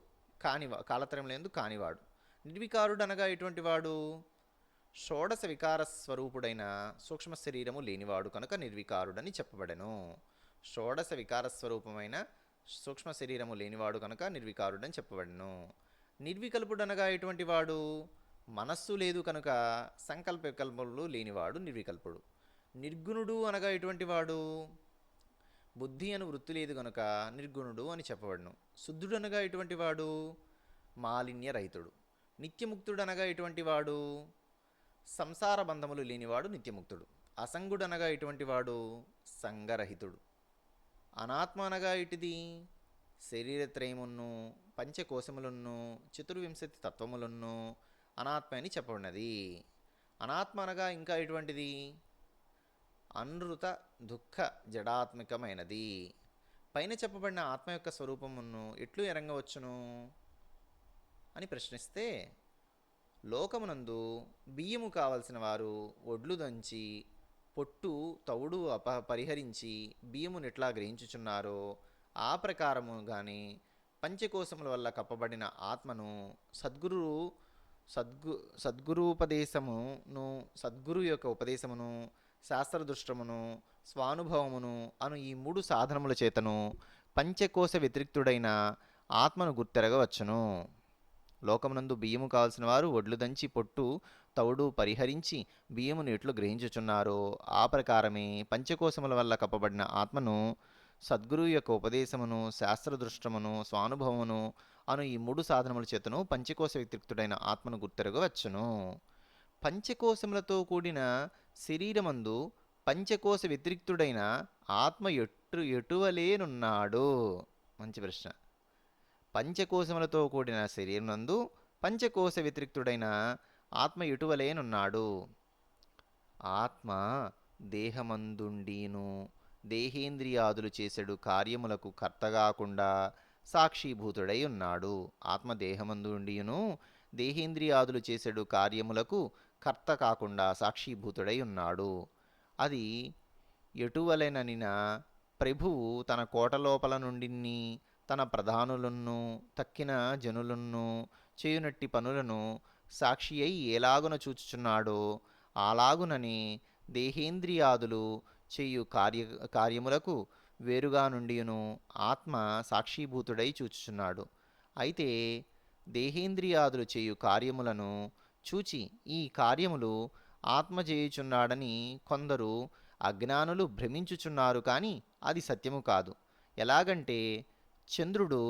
కానివాడు. నిర్వికారుడనగా ఎటువంటి వాడు? షోడశ వికార స్వరూపుడైన సూక్ష్మ శరీరము లేనివాడు కనుక నిర్వికారుడని చెప్పబడెను. షోడశ వికార స్వరూపమైన సూక్ష్మ శరీరము లేనివాడు కనుక నిర్వికారుడని చెప్పబడెను. నిర్వికల్పుడనగా ఎటువంటి వాడు? మనస్సు లేదు కనుక సంకల్ప వికల్పములు లేనివాడు నిర్వికల్పుడు. నిర్గుణుడు అనగా ఎటువంటి వాడు? బుద్ధి అను వృత్తి లేదు కనుక నిర్గుణుడు అని చెప్పబడును. శుద్ధుడు అనగా ఎటువంటి వాడు? మాలిన్య రహితుడు. నిత్యముక్తుడు అనగా ఎటువంటి వాడు? సంసార బంధములు లేనివాడు నిత్యముక్తుడు. అసంగుడు అనగా ఎటువంటి వాడు? సంగరహితుడు. అనాత్మ అనగా ఇటిది? శరీరత్రయమును పంచకోశములను చతుర్వింశతి తత్వములను అనాత్మ అని చెప్పబడినది. అనాత్మ అనగా ఇంకా ఎటువంటిది? అనృత దుఃఖ జడాత్మకమైనది. పైన చెప్పబడిన ఆత్మ యొక్క స్వరూపమును ఎట్లు ఎరంగవచ్చును అని ప్రశ్నిస్తే, లోకమునందు బియ్యము కావలసిన వారు ఒడ్లు దంచి పొట్టు తౌడు పరిహరించి బియ్యమును ఎట్లా గ్రహించుచున్నారో ఆ ప్రకారముగానే పంచకోశముల వల్ల కప్పబడిన ఆత్మను సద్గురు యొక్క ఉపదేశమును శాస్త్రదృష్టమును స్వానుభవమును అను ఈ 3 సాధనముల చేతను పంచకోశ వ్యతిరిక్తుడైన ఆత్మను గుర్తెరగవచ్చును. లోకమునందు బియ్యము కావలసిన వారు ఒడ్లు దంచి పొట్టు తౌడు పరిహరించి బియ్యమును ఎట్లు గ్రహించుచున్నారో ఆ ప్రకారమే పంచకోశముల వల్ల కప్పబడిన ఆత్మను సద్గురువు యొక్క ఉపదేశమును శాస్త్రదృష్టమును స్వానుభవమును అను ఈ 3 సాధనముల చేతను పంచకోశ వ్యతిరిక్తుడైన ఆత్మను గుర్తెరగవచ్చును. పంచకోశములతో కూడిన శరీరమందు పంచకోశ వ్యతిరిక్తుడైన ఆత్మ ఎటువలేనున్నాడు? మంచి ప్రశ్న. పంచకోశములతో కూడిన శరీరనందు పంచకోశ వ్యతిరిక్తుడైన ఆత్మ ఎటువలేనున్నాడు? ఆత్మ దేహమందుండీను దేహేంద్రియాదులు చేసెడు కార్యములకు కర్తగాకుండా సాక్షీభూతుడై ఉన్నాడు. ఆత్మ దేహమందుండియును దేహేంద్రియాదులు చేసెడు కార్యములకు కర్త కాకుండా సాక్షీభూతుడై ఉన్నాడు. అది ఎటువలెననిన ప్రభువు తన కోటలోపల నుండి తన ప్రధానులను తక్కిన జనులను చేయునట్టి పనులను సాక్షి అయి ఏలాగున చూచుచున్నాడో అలాగునని దేహేంద్రియాదులు చేయు కార్యములకు వేరుగా నుండియును ఆత్మ సాక్షీభూతుడై చూచుచున్నాడు. అయితే దేహేంద్రియాదులు చేయు కార్యములను చూచి ఈ కార్యములు ఆత్మ చేయుచున్నాడని కొందరు అజ్ఞానులు భ్రమించుచున్నారు, కానీ అది సత్యము కాదు. ఎలాగంటే చంద్రుడు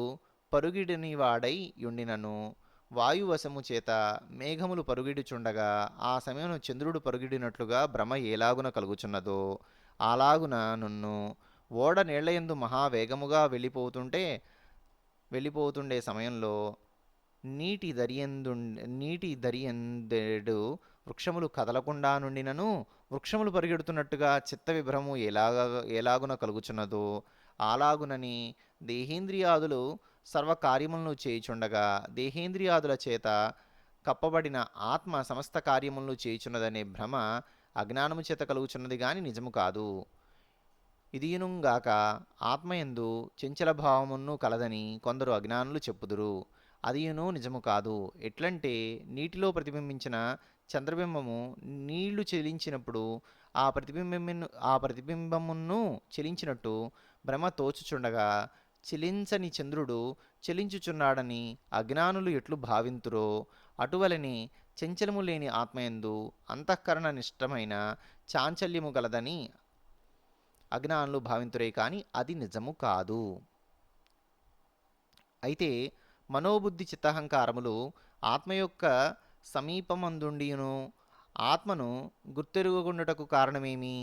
పరుగిడిని వాడై యుండినను వాయువశము చేత మేఘములు పరుగిడుచుండగా ఆ సమయం చంద్రుడు పరుగిడినట్లుగా భ్రమ ఏలాగున కలుగుచున్నదో అలాగున నున్ను ఓడ నీళ్లయందు మహావేగముగా వెళ్ళిపోతుండే సమయంలో నీటి దరియందెడు వృక్షములు కదలకుండా నుండినను వృక్షములు పరిగెడుతున్నట్టుగా చిత్త విభ్రము ఎలాగున కలుగుచున్నదో అలాగునని దేహేంద్రియాదులు సర్వకార్యములను చేయుచుండగా దేహేంద్రియాదుల చేత కప్పబడిన ఆత్మ సమస్త కార్యములను చేయుచున్నదనే భ్రమ అజ్ఞానము చేత కలుగుచున్నది గాని నిజము కాదు. ఇదియునుగాక ఆత్మయందు చంచల భావమును కలదని కొందరు అజ్ఞానులు చెప్పుదురు. అదియును నిజము కాదు. ఎట్లంటే నీటిలో ప్రతిబింబించిన చంద్రబింబము నీళ్లు చెలించినప్పుడు ఆ ప్రతిబింబమును చెలించినట్టు భ్రమ తోచుచుండగా చెలించని చంద్రుడు చెలించుచున్నాడని అజ్ఞానులు ఎట్లు భావింతురో అటువలని చంచలము లేని ఆత్మయందు అంతఃకరణ నిష్టమైన చాంచల్యము గలదని అజ్ఞానులు భావింతురే కానీ అది నిజము కాదు. అయితే మనోబుద్ధి చిత్తహంకారములు ఆత్మ యొక్క సమీపమందుండియును ఆత్మను గుర్తెరుగుకుండుటకు కారణమేమి?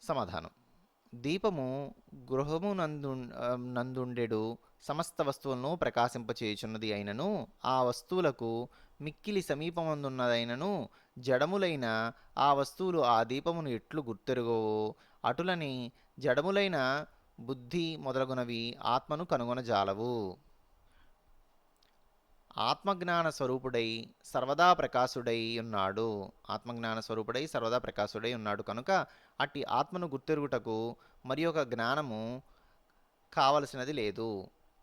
సమాధానం. దీపము గృహము నందుండెడు సమస్త వస్తువులను ప్రకాశింపచేయుచున్నది అయినను ఆ వస్తువులకు మిక్కిలి సమీపమందున్నదైనను జడములైన ఆ వస్తువులు ఆ దీపమును ఎట్లు గుర్తెరుగవో అటులని జడములైన బుద్ధి మొదలగునవి ఆత్మను కనుగొనజాలవు. ఆత్మజ్ఞాన స్వరూపుడై సర్వదా ప్రకాశుడై ఉన్నాడు. ఆత్మజ్ఞాన స్వరూపుడై సర్వదా ప్రకాశుడై ఉన్నాడు కనుక అట్టి ఆత్మను గుర్తెరుగుటకు మరి ఒక జ్ఞానము కావలసినది లేదు.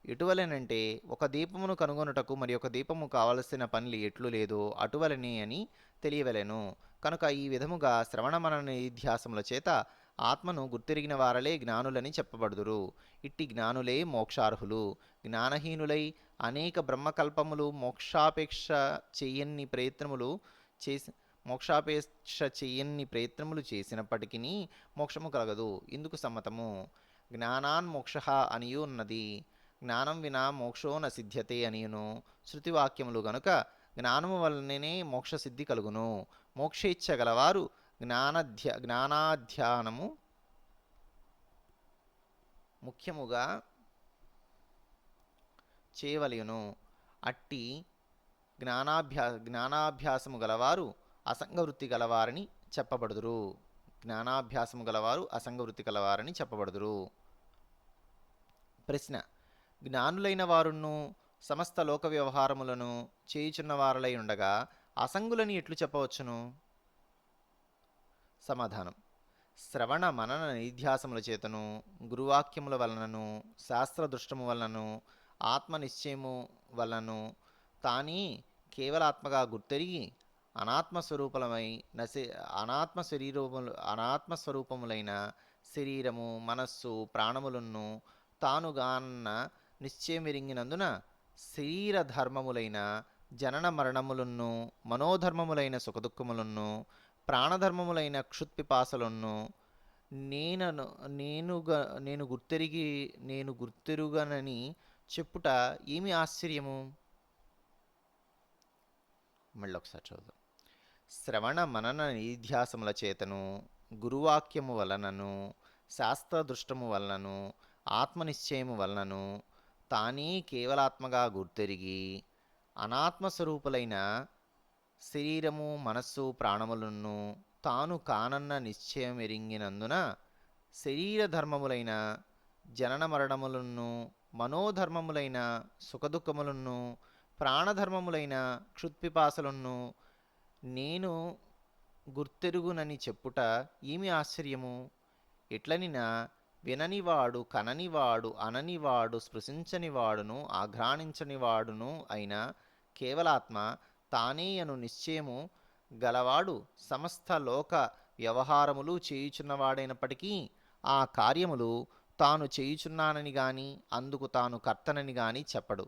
ఎటువలనంటే ఒక దీపమును కనుగొనుటకు మరి ఒక దీపము కావలసిన పని ఎట్లు లేదో అటువలనే అని తెలియవలెను. కనుక ఈ విధముగా శ్రవణ మనన నిధ్యాసముల చేత ఆత్మను గుర్తెరిగిన వారలే జ్ఞానులని చెప్పబడుదురు. ఇట్టి జ్ఞానులే మోక్షార్హులు. జ్ఞానహీనులై అనేక బ్రహ్మకల్పములు మోక్షాపేక్ష చెయ్యన్ని ప్రయత్నములు చేసినప్పటికీ మోక్షము కలగదు. ఇందుకు సమ్మతము. జ్ఞానాన్ మోక్ష అనియు ఉన్నది. జ్ఞానం వినా మోక్షో న సిద్ధ్యతే అనియును శృతివాక్యములు గనుక జ్ఞానము వలననే మోక్షసిద్ధి కలుగును. మోక్షేచ్ఛ గలవారు జ్ఞానాధ్యానము ముఖ్యముగా చేయవలయును. అట్టి జ్ఞానాభ్యాసము గలవారు అసంగవృత్తి గలవారని చెప్పబడుదురు. జ్ఞానాభ్యాసము గలవారు అసంగవృత్తి గలవారని చెప్పబడుదురు. ప్రశ్న. జ్ఞానులైన వారును సమస్త లోక వ్యవహారములను చేయుచున్న వారలై ఉండగా అసంగులని ఎట్లు చెప్పవచ్చును? సమాధానం. శ్రవణ మనన నిధ్యాసముల చేతను గురువాక్యముల వలనను శాస్త్రదృష్టము వలనను ఆత్మనిశ్చయము వలనను తానీ కేవలాత్మగా గుర్తెరిగి అనాత్మస్వరూపములైన శరీరము మనస్సు ప్రాణములను తానుగాన్న నిశ్చయమెరింగినందున శరీర ధర్మములైన జనన మరణములను మనోధర్మములైన సుఖదుఖములను ప్రాణధర్మములైన క్షుత్పిపాసలను నేను గుర్తెరుగనని చెప్పుట ఏమి ఆశ్చర్యము? మళ్ళీ ఒకసారి చదువుదాం. శ్రవణ మనన నిధ్యాసముల చేతను, గురువాక్యము వలనను, శాస్త్రదృష్టము వలనను, ఆత్మనిశ్చయము వలనను తానే కేవలాత్మగా గుర్తెరిగి అనాత్మస్వరూపులైన శరీరము మనస్సు ప్రాణములను తాను కానన్న నిశ్చయం ఎరింగినందున శరీర ధర్మములైన జనన మరణములను, మనోధర్మములైన సుఖదుఖములను, ప్రాణధర్మములైన క్షుత్పిపాసలను నేను గుర్తెరుగునని చెప్పుట ఏమి ఆశ్చర్యము? ఎట్లనినా విననివాడు కననివాడు అననివాడు స్పృశించనివాడును ఆఘ్రాణించనివాడును అయిన కేవలాత్మ తానే అను నిశ్చయము గలవాడు సమస్త లోక వ్యవహారములు చేయుచున్నవాడైనప్పటికీ ఆ కార్యములు తాను చేయుచున్నానని గాని అందుకు తాను కర్తనని గాని చెప్పడు.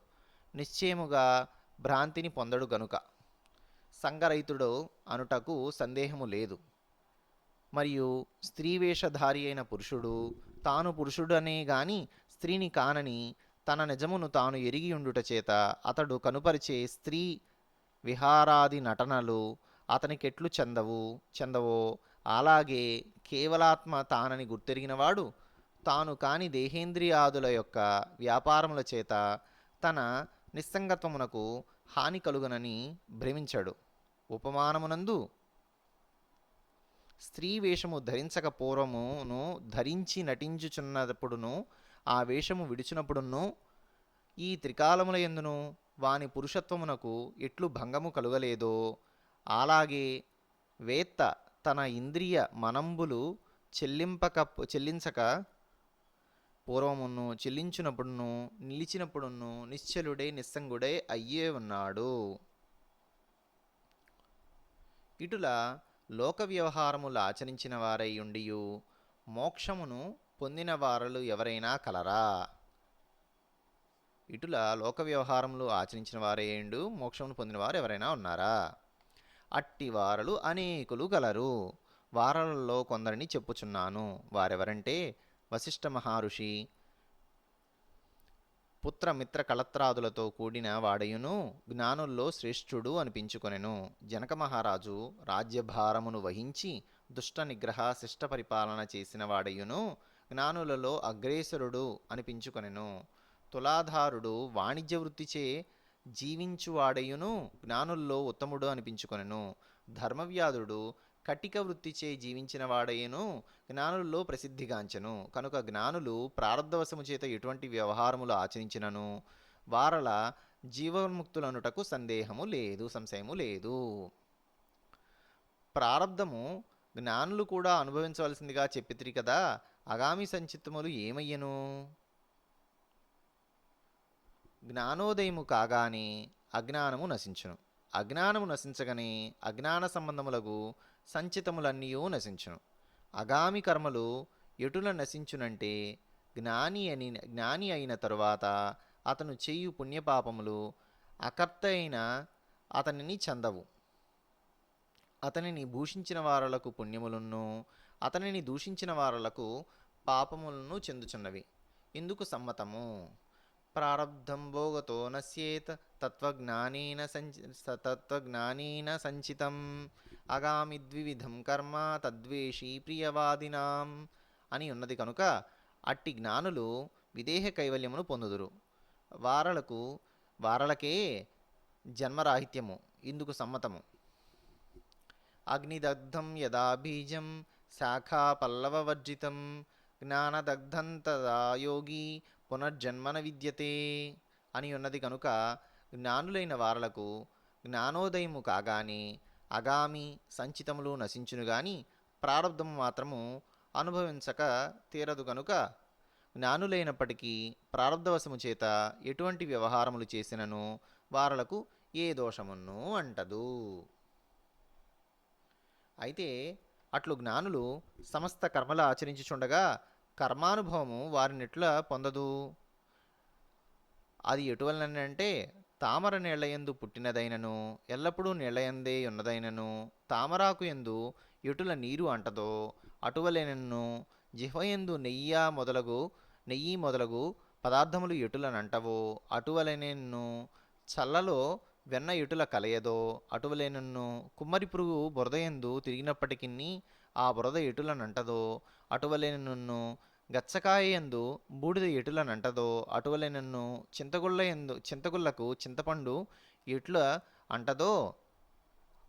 నిశ్చయముగా భ్రాంతిని పొందడు గనుక సంగరహితుడు అనుటకు సందేహము లేదు. మరియు స్త్రీవేషధారి అయిన పురుషుడు తాను పురుషుడనే గాని స్త్రీని కానని తన నిజమును తాను ఎరిగి ఉండుట చేత అతడు కనుపరిచే స్త్రీ విహారాది నటనలు అతనికెట్లు చెందవో అలాగే కేవలాత్మ తానని గుర్తెరిగినవాడు తాను కాని దేహేంద్రియాదుల యొక్క వ్యాపారముల చేత తన నిస్సంగత్వమునకు హాని కలుగునని భ్రమించడు. ఉపమానమునందు స్త్రీ వేషము ధరించక పూర్వమును ధరించి నటించుచున్నప్పుడును ఆ వేషము విడిచినప్పుడును ఈ త్రికాలముల యందును వాని పురుషత్వమునకు ఎట్లు భంగము కలుగలేదో అలాగే వేత్త తన ఇంద్రియ మనంబులు చెల్లించక పూర్వమును చెల్లించినప్పుడును నిలిచినప్పుడును నిశ్చలుడై నిస్సంగుడై అయ్యే ఉన్నాడు. ఇటుల లోక వ్యవహారములు ఆచరించిన వారై ఉండియు మోక్షమును పొందిన వారలు ఎవరైనా కలరా? ఇటుల లోక వ్యవహారములు ఆచరించిన వారేండు మోక్షమును పొందిన వారు ఎవరైనా ఉన్నారా? అట్టి వారలు అనేకులు గలరు. వారలలో కొందరిని చెప్పుచున్నాను. వారెవరంటే వశిష్ఠ మహర్షి పుత్రమిత్ర కళత్రాదులతో కూడిన వాడయును జ్ఞానుల్లో శ్రేష్ఠుడు అనిపించుకొనెను. జనక మహారాజు రాజ్యభారమును వహించి దుష్ట నిగ్రహ శిష్ట పరిపాలన చేసిన వాడయును జ్ఞానులలో అగ్రేసరుడు అనిపించుకొనెను. తులాధారుడు వాణిజ్య వృత్తిచే జీవించువాడయును జ్ఞానుల్లో ఉత్తముడు అనిపించుకొనెను. ధర్మవ్యాధుడు కటిక వృత్తిచే జీవించిన వాడయ్యను జ్ఞానుల్లో ప్రసిద్ధిగాంచెను. కనుక జ్ఞానులు ప్రారబ్ధవశము చేత ఎటువంటి వ్యవహారములు ఆచరించినను వారల జీవన్ముక్తులనుటకు సంశయము లేదు. ప్రారబ్ధము జ్ఞానులు కూడా అనుభవించవలసిందిగా చెప్పితిరి కదా, అగామి సంచిత్తములు ఏమయ్యను? జ్ఞానోదయము కాగానే అజ్ఞానము నశించును. అజ్ఞానము నశించగానే అజ్ఞాన సంబంధములకు సంచితములన్నీయూ నశించును. అగామి కర్మలు ఎటుల నశించునంటే జ్ఞాని అయిన తరువాత అతను చేయు పుణ్యపాపములు అకర్త అయిన అతనిని చెందవు. అతనిని భూషించిన వారలకు పుణ్యములను అతనిని దూషించిన వారలకు పాపములను చెందుచున్నవి. ఇందుకు సమ్మతము. ప్రారబ్ధం భోగతో నశ్యేత్ తత్వజ్ఞానేన సంచితం అగామి ద్వివిధం కర్మ తద్వేషీ ప్రియవాదినాం అని ఉన్నది కనుక అట్టి జ్ఞానులు విదేహ కైవల్యమును పొందుదురు. వారలకే జన్మరాహిత్యము. ఇందుకు సమ్మతము. అగ్నిదగ్ధం యదా బీజం శాఖా పల్లవవర్జితం జ్ఞానదగ్ధం తదా యోగి పునర్జన్మన విద్యతే అని ఉన్నది కనుక జ్ఞానులైన వారలకు జ్ఞానోదయము కాగానే అగామి సంచితములు నశించును గాని ప్రారబ్ధము మాత్రము అనుభవించక తీరదు కనుక జ్ఞానులైనప్పటికీ ప్రారబ్ధవశము చేత ఎటువంటి వ్యవహారములు చేసినను వారలకు ఏ దోషమును అంటదు. అయితే అట్లు జ్ఞానులు సమస్త కర్మలు ఆచరించుచుండగా కర్మానుభవము వారినెట్లా పొందదు? అది ఎటువలనంటే తామర నీళ్లయందు పుట్టినదైనను ఎల్లప్పుడూ నీళ్లయందే ఉన్నదైనను తామరాకు ఎందు ఎటుల నీరు అంటదో అటువలెనను జిహ్వయందు నెయ్యి మొదలగు పదార్థములు ఎటులనంటవో అటువలెనను చల్లలో వెన్న ఎటుల కలయదో అటువలే నన్ను కుమ్మరి పురుగు బురదయందు తిరిగినప్పటికిన్ని ఆ బురద ఎటుల నంటదో అటువలే నన్ను గచ్చకాయ యందు బూడిద ఎటుల నంటదో అటువలే నన్ను చింతగుల్లకు చింతపండు ఎట్ల అంటదో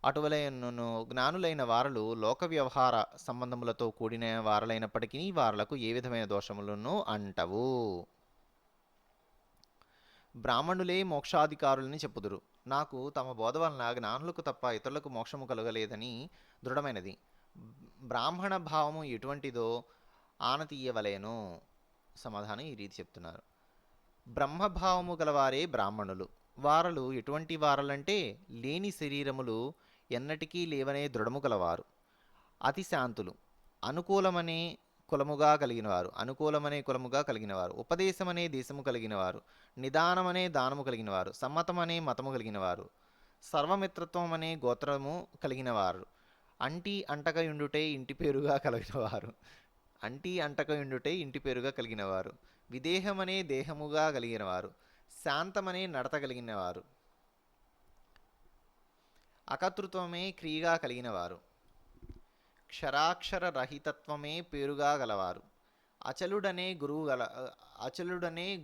అటువలే నన్ను జ్ఞానులైన వారలు లోక వ్యవహార సంబంధములతో కూడిన వారలైనప్పటికీ వారలకు ఏ విధమైన దోషములను అంటవు. బ్రాహ్మణులే మోక్షాధికారులని చెప్పుదురు. నాకు తమ బోధ వలన జ్ఞానులకు తప్ప ఇతరులకు మోక్షము కలుగలేదని దృఢమైనది. బ్రాహ్మణ భావము ఎటువంటిదో ఆనతీయవలేను. సమాధానం ఈ రీతి చెప్తున్నారు. బ్రహ్మభావము గలవారే బ్రాహ్మణులు. వారలు ఎటువంటి వారలంటే లేని శరీరములు ఎన్నటికీ లేవనే దృఢము గలవారు, అతి శాంతులు, అనుకూలమనే కులముగా కలిగినవారు, ఉపదేశమనే దేశము కలిగినవారు, నిదానమనే దానము కలిగినవారు, సమ్మతమనే మతము కలిగినవారు, సర్వమిత్రత్వం అనే గోత్రము కలిగినవారు, అంటి అంటకయుండుటే ఇంటి పేరుగా కలిగినవారు, విదేహమనే దేహముగా కలిగినవారు, శాంతమనే నడత కలిగినవారు, అకర్తృత్వమే క్రియగా కలిగినవారు, క్షరాక్షర రహితత్వమే పేరుగా గలవారు, అచలుడనే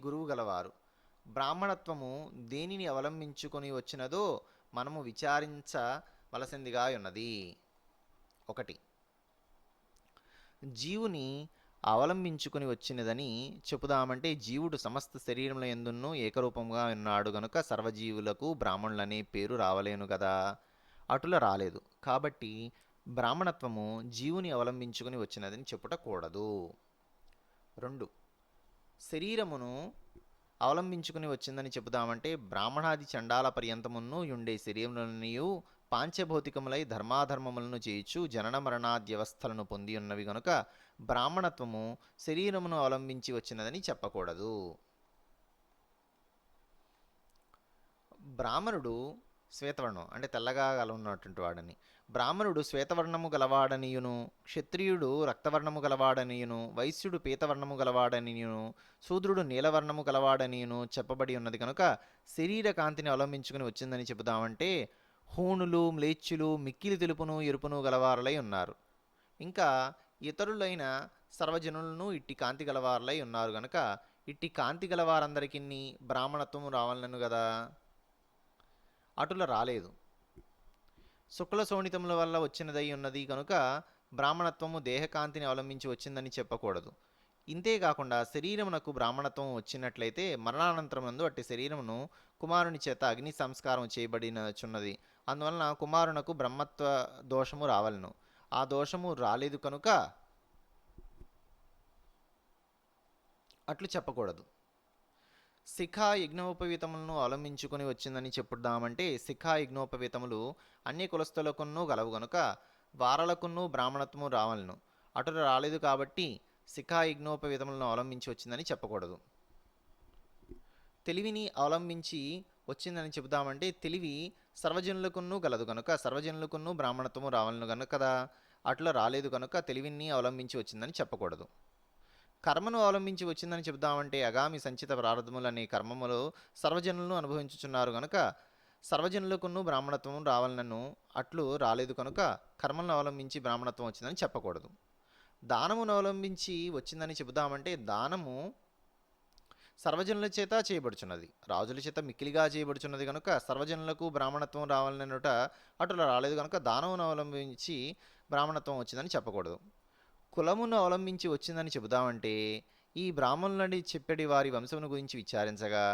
గురువు గలవారు. బ్రాహ్మణత్వము దేనిని అవలంబించుకొని వచ్చినదో మనము విచారించవలసిందిగా ఉన్నది. 1. జీవుని అవలంబించుకొని వచ్చినదని చెప్పుదామంటే జీవుడు సమస్త శరీరంలో ఎందున్నూ ఏకరూపంగా ఉన్నాడు గనుక సర్వజీవులకు బ్రాహ్మణులనే పేరు రావలేను కదా. అటుల రాలేదు కాబట్టి బ్రాహ్మణత్వము జీవుని అవలంబించుకొని వచ్చినదని చెప్పుటకూడదు. 2. శరీరమును అవలంబించుకుని వచ్చిందని చెబుదామంటే బ్రాహ్మణాది చండాల పర్యంతమును యుండే శరీరములనియు పాంచభౌతికములై ధర్మాధర్మములను చేయుచు జనన మరణాద్యవస్థలను పొంది ఉన్నవి గనుక బ్రాహ్మణత్వము శరీరమును అవలంబించి వచ్చినదని చెప్పకూడదు. బ్రాహ్మణుడు శ్వేతవర్ణం అంటే తెల్లగా ఉన్నటువంటి వాడని, బ్రాహ్మణుడు శ్వేతవర్ణము గలవాడనియును, క్షత్రియుడు రక్తవర్ణము గలవాడనియును, వైశ్యుడు పీతవర్ణము గలవాడనియును, శూద్రుడు నీలవర్ణము గలవాడనియును చెప్పబడి ఉన్నది కనుక శరీర కాంతిని అవలంబించుకుని వచ్చిందని చెబుదామంటే హూణులు మ్లేచ్చులు మిక్కిలి తెలుపును ఎరుపును గలవారలై ఉన్నారు. ఇంకా ఇతరులైన సర్వజనులను ఇట్టి కాంతి గలవారలై ఉన్నారు గనుక ఇట్టి కాంతి గలవారందరికీ బ్రాహ్మణత్వము రావాలను కదా. అటుల రాలేదు. శుక్ల శోణితముల వల్ల వచ్చినదై ఉన్నది కనుక బ్రాహ్మణత్వము దేహకాంతిని అవలంబించి వచ్చిందని చెప్పకూడదు. ఇంతేకాకుండా శరీరమునకు బ్రాహ్మణత్వం వచ్చినట్లయితే మరణానంతరమునందు అట్టి శరీరమును కుమారుని చేత అగ్ని సంస్కారం చేయబడినచున్నది. అందువలన కుమారునకు బ్రహ్మత్వ దోషము రావలను. ఆ దోషము రాలేదు కనుక అట్లు చెప్పకూడదు. శిఖా యజ్ఞోపవీతములను అవలంబించుకొని వచ్చిందని చెప్పుదామంటే శిఖా యజ్ఞోపవీతములు అన్ని కులస్థులకును గలవు గనుక వారలకును బ్రాహ్మణత్వము రావలను. అటు రాలేదు కాబట్టి శిఖా యజ్ఞోపవీతములను అవలంబించి వచ్చిందని చెప్పకూడదు. తెలివిని అవలంబించి వచ్చిందని చెబుదామంటే తెలివి సర్వజనులకును గలదు కనుక సర్వజనులకును బ్రాహ్మణత్వము రావలను గనుక కదా. అట్లా రాలేదు కనుక తెలివిని అవలంబించి వచ్చిందని చెప్పకూడదు. కర్మను అవలంబించి వచ్చిందని చెబుదామంటే అగామి సంచిత ప్రారంధములు అనే కర్మములు సర్వజనులను అనుభవించుచున్నారు కనుక సర్వజనులకును బ్రాహ్మణత్వం రావాలను. అట్లు రాలేదు కనుక కర్మలను అవలంబించి బ్రాహ్మణత్వం వచ్చిందని చెప్పకూడదు. దానమును అవలంబించి వచ్చిందని చెబుదామంటే దానము సర్వజనుల చేత చేయబడుచున్నది, రాజుల చేత మిక్కిలిగా చేయబడుచున్నది కనుక సర్వజనులకు బ్రాహ్మణత్వం రావాలనుట అటులా రాలేదు కనుక దానమును అవలంబించి బ్రాహ్మణత్వం వచ్చిందని చెప్పకూడదు. కులమును అవలంబించి వచ్చిందని చెబుదామంటే ఈ బ్రాహ్మణులని చెప్పేటి వారి వంశమును గురించి విచారించగా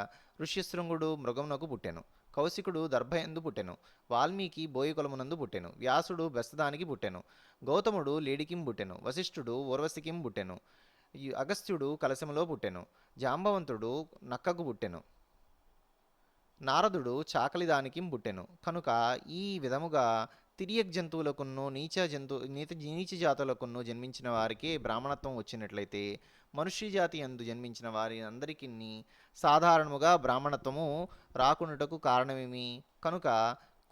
ఋష్యశృంగుడు మృగమునకు పుట్టెను, కౌశికుడు దర్భయందు పుట్టెను, వాల్మీకి బోయకులమునందు పుట్టెను, వ్యాసుడు బెస్తదానికి పుట్టెను, గౌతముడు లేడికిం పుట్టెను, వశిష్ఠుడు ఊర్వశికిం పుట్టెను, అగస్త్యుడు కలశములో పుట్టెను, జాంబవంతుడు నక్కకు పుట్టెను, నారదుడు చాకలిదానికి పుట్టెను. కనుక ఈ విధముగా తిరియక్ జంతువులకును నీచ జాతులకును జన్మించిన వారికి బ్రాహ్మణత్వం వచ్చినట్లయితే మనుష్య జాతి యందు జన్మించిన వారి అందరికీ సాధారణముగా బ్రాహ్మణత్వము రాకుండాటకు కారణమేమి? కనుక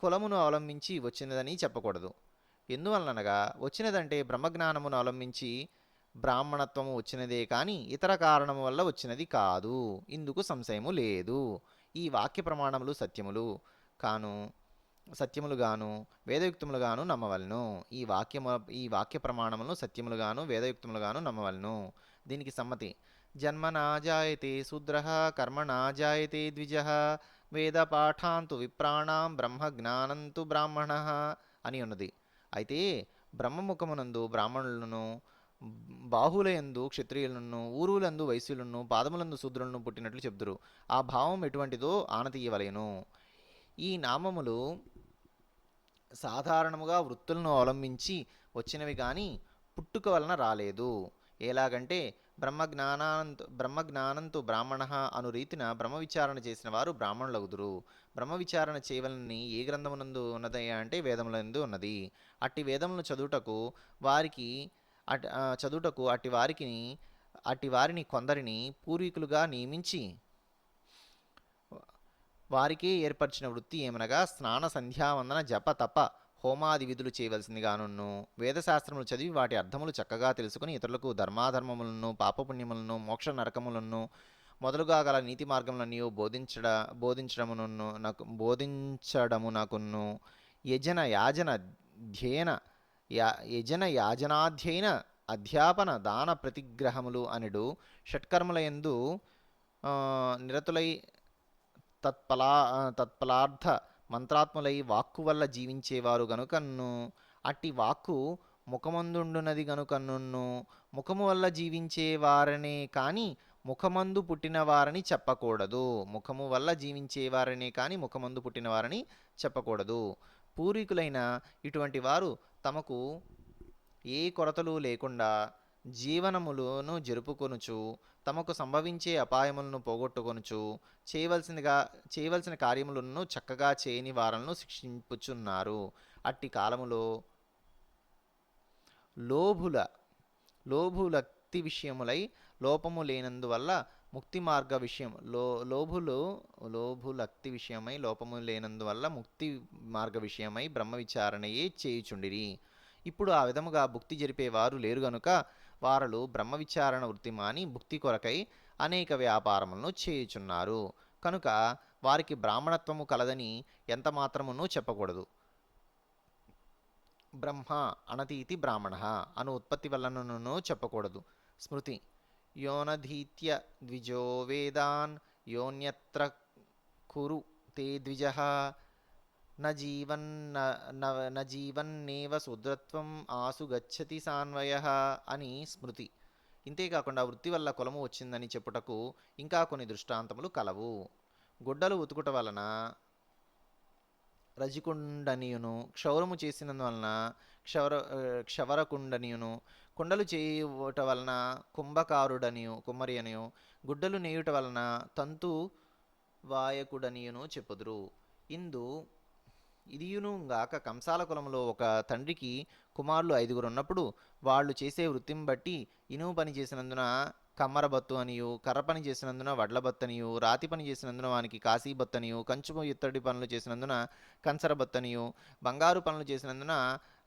కులమును అవలంబించి వచ్చినదని చెప్పకూడదు. ఎందువలనగా వచ్చినదంటే బ్రహ్మజ్ఞానమును అవలంబించి బ్రాహ్మణత్వము వచ్చినదే కానీ ఇతర కారణము వల్ల వచ్చినది కాదు. ఇందుకు సంశయము లేదు. ఈ వాక్య ప్రమాణములు సత్యములు కాను సత్యములుగాను వేదయుక్తములుగాను నమ్మవలను. ఈ వాక్య ప్రమాణములను సత్యములుగాను వేదయుక్తములుగాను నమ్మవలను. దీనికి సమ్మతి. జన్మనా జాయతే శూద్రః కర్మణా జాయతే ద్విజః వేద పాఠాంతు విప్రాణాం బ్రహ్మజ్ఞానంతు బ్రాహ్మణః అని ఉన్నది. అయితే బ్రహ్మముఖమునందు బ్రాహ్మణులను, బాహులయందు క్షత్రియులను, ఊరులందు వైశ్యులను, పాదములందు శూద్రులను పుట్టినట్లు చెబుదురు. ఆ భావం ఎటువంటిదో ఆనతీయవలెను. ఈ నామములు సాధారణముగా వృత్తులను అవలంబించి వచ్చినవి కానీ పుట్టుక వలన రాలేదు. ఎలాగంటే బ్రహ్మజ్ఞానంతో బ్రాహ్మణ అను రీతిన బ్రహ్మ విచారణ చేసిన వారు బ్రాహ్మణులగుదురు. బ్రహ్మ విచారణ చేయవలని ఏ గ్రంథమునందు ఉన్నదయ్యా అంటే వేదములందు ఉన్నది. అట్టి వేదములను చదువుటకు అట్టి వారిని కొందరిని పూర్వీకులుగా నియమించి వారికే ఏర్పరిచిన వృత్తి ఏమనగా స్నాన సంధ్యావందన జప తప హోమాది విధులు చేయవలసిందిగానున్ను, వేదశాస్త్రములు చదివి వాటి అర్థములు చక్కగా తెలుసుకుని ఇతరులకు ధర్మాధర్మములను, పాపపుణ్యములను, మోక్ష నరకములను మొదలుగా గల నీతి మార్గములన్నీ బోధించడము నాకున్ను. యజన యాజన ధ్యేన యజన యాజనాధ్యయన అధ్యాపన దాన ప్రతిగ్రహములు అనడు షట్కర్మలయందు నిరతులై తత్ఫలార్థ మంత్రాత్ములై వాక్కు వల్ల జీవించేవారు గనుకన్ను, అట్టి వాక్కు ముఖమందుండునది గనుకన్ను ముఖము వల్ల జీవించేవారనే కాని ముఖమందు పుట్టినవారని చెప్పకూడదు. ముఖము వల్ల జీవించేవారనే కాని ముఖమందు పుట్టినవారని చెప్పకూడదు. పూర్వీకులైన ఇటువంటి వారు తమకు ఏ కొరతలు లేకుండా జీవనములను జరుపుకొనుచు తమకు సంభవించే అపాయములను పోగొట్టుకొనుచు చేయవలసిన కార్యములను చక్కగా చేయని వారలను శిక్షింపుచున్నారు. అట్టి కాలములో లోభులక్తి విషయములై లోపము లేనందువల్ల ముక్తి మార్గ విషయం లోభులక్తి విషయమై లోపము లేనందువల్ల ముక్తి మార్గ విషయమై బ్రహ్మ విచారణయే చేయుచుండిరి. ఇప్పుడు ఆ విధముగా భుక్తి జరిపేవారు లేరు గనుక వారలు బ్రహ్మ విచారణ వృత్తి మాని భుక్తి కొరకై అనేక వ్యాపారములను చేయుచున్నారు. కనుక వారికి బ్రాహ్మణత్వము కలదని ఎంత మాత్రమును చెప్పకూడదు. బ్రహ్మ అనతీతి బ్రాహ్మణ అను ఉత్పత్తి వలనను చెప్పకూడదు. స్మృతి. యోనధీత్య ద్విజో వేదాన్ యోన్యత్ర కురు తే ద్విజః నజీవన్నేవ శూద్రత్వం ఆసు గచ్చతి సాన్వయః అని స్మృతి. ఇంతేకాకుండా వృత్తి వల్ల కులము వచ్చిందని చెప్పుటకు ఇంకా కొన్ని దృష్టాంతములు కలవు. గుడ్డలు ఉతుకుట వలన రజికుండనియును, క్షౌరము చేసినందువలన క్షవరకుండనియును, కుండలు చేయుట వలన కుమ్మరి అనియు, గుడ్డలు నేయుట వలన తంతు వాయకుడనియును చెప్పుదురు. ఇదియునుగాక కంసాల కులములో ఒక తండ్రికి కుమారులు 5 ఉన్నప్పుడు వాళ్ళు చేసే వృత్తిని బట్టి ఇనుము పని చేసినందున కమ్మరబత్తు అనియు, కర్ర పని చేసినందున వడ్లబత్తనియు, రాతి పని చేసినందున వానికి కాశీబత్తనియు, కంచుము ఇత్తడి పనులు చేసినందున కంచరబత్తనియు, బంగారు పనులు చేసినందున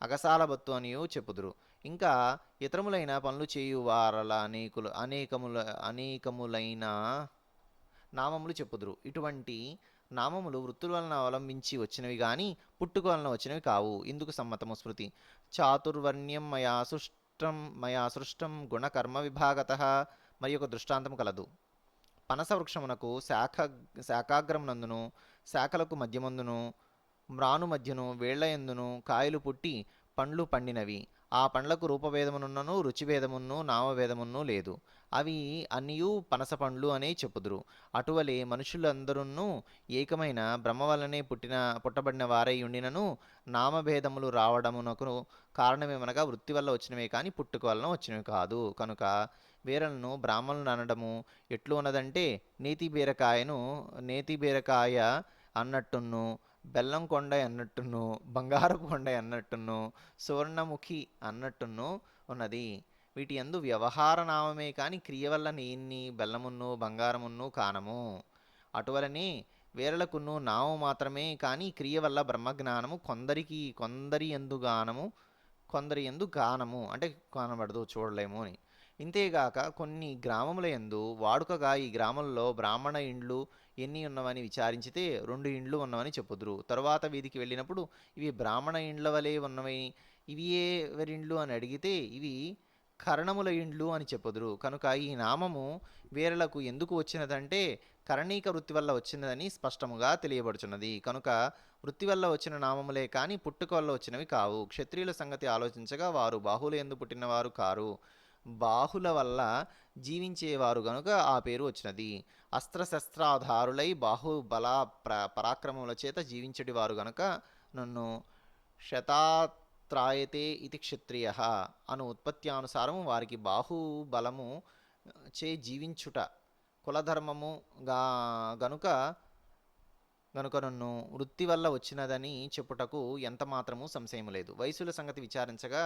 అగసాలబత్తు అనియు చెప్పుదురు. ఇంకా ఇతరములైన పనులు చేయు వారల అనేకములైన నామములు చెప్పుదురు. ఇటువంటి నామములు వృత్తుల వలన అవలంబించి వచ్చినవి గాని పుట్టుక వలన వచ్చినవి కావు. ఇందుకు సమ్మతము. స్మృతి. చాతుర్వర్ణ్యం మయా సృష్టం గుణకర్మ విభాగతః. మరి ఒక దృష్టాంతము కలదు. పనస వృక్షమునకు శాఖాగ్రమునందును శాఖలకు మధ్యమందును మ్రాను మధ్యను వేళ్లయందును కాయలు పుట్టి పండ్లు పండినవి. ఆ పండ్లకు రూపభేదమునున్నను రుచిభేదమును నామభేదమును లేదు. అవి అన్నియూ పనస పండ్లు అనే చెప్పుదురు. అటువలే మనుషులందరూ ఏకమైన బ్రహ్మ వల్లనే పుట్టబడిన వారై ఉండినను నామభేదములు రావడమునకు కారణమేమనగా వృత్తి వల్ల వచ్చినవే కానీ పుట్టుక వలన వచ్చినవి కాదు. కనుక వీరలను బ్రాహ్మణులను అనడము ఎట్లు ఉన్నదంటే నేతి బీరకాయ అన్నట్టును, బెల్లం కొండ అన్నట్టును, బంగారపు కొండ అన్నట్టును, సువర్ణముఖి అన్నట్టును ఉన్నది. వీటి యందు వ్యవహార నామమే కాని క్రియ వల్ల నేన్ని బెల్లమును బంగారమును కానము. అటువలనే వేరలకును నామము మాత్రమే కానీ క్రియ వల్ల బ్రహ్మజ్ఞానము కొందరి యందు గానము అంటే కానబడదు, చూడలేము అని. ఇంతేగాక కొన్ని గ్రామముల యందు వాడుకగా ఈ గ్రామంలో బ్రాహ్మణ ఇండ్లు ఎన్ని ఉన్నవని విచారించితే 2 ఇండ్లు ఉన్నవని చెప్పుదురు. తరువాత వీధికి వెళ్ళినప్పుడు ఇవి బ్రాహ్మణ ఇండ్ల వలె ఉన్నవి, ఇవి ఎవరిండ్లు అని అడిగితే ఇవి కరణముల ఇండ్లు అని చెప్పుదురు. కనుక ఈ నామము వీరలకు ఎందుకు వచ్చినదంటే కరణీక వృత్తి వల్ల వచ్చినదని స్పష్టముగా తెలియబడుచున్నది. కనుక వృత్తి వల్ల వచ్చిన నామములే కానీ పుట్టుక వల్ల వచ్చినవి కావు. క్షత్రియుల సంగతి ఆలోచించగా వారు బాహుల ఎందు పుట్టినవారు కారు, బాహుల వల్ల జీవించేవారు గనుక ఆ పేరు వచ్చినది. అస్త్రశస్త్రాధారులై బాహుబల పరాక్రమముల చేత జీవించటి వారు గనుక నన్ను శతాత్రాయతే ఇది క్షత్రియ అను ఉత్పత్త్యానుసారము వారికి బాహుబలము చే జీవించుట కులధర్మము గా గనుక గనుక నన్ను వృత్తి వల్ల వచ్చినదని చెప్పుటకు ఎంత మాత్రము సంశయము లేదు. వయసుల సంగతి విచారించగా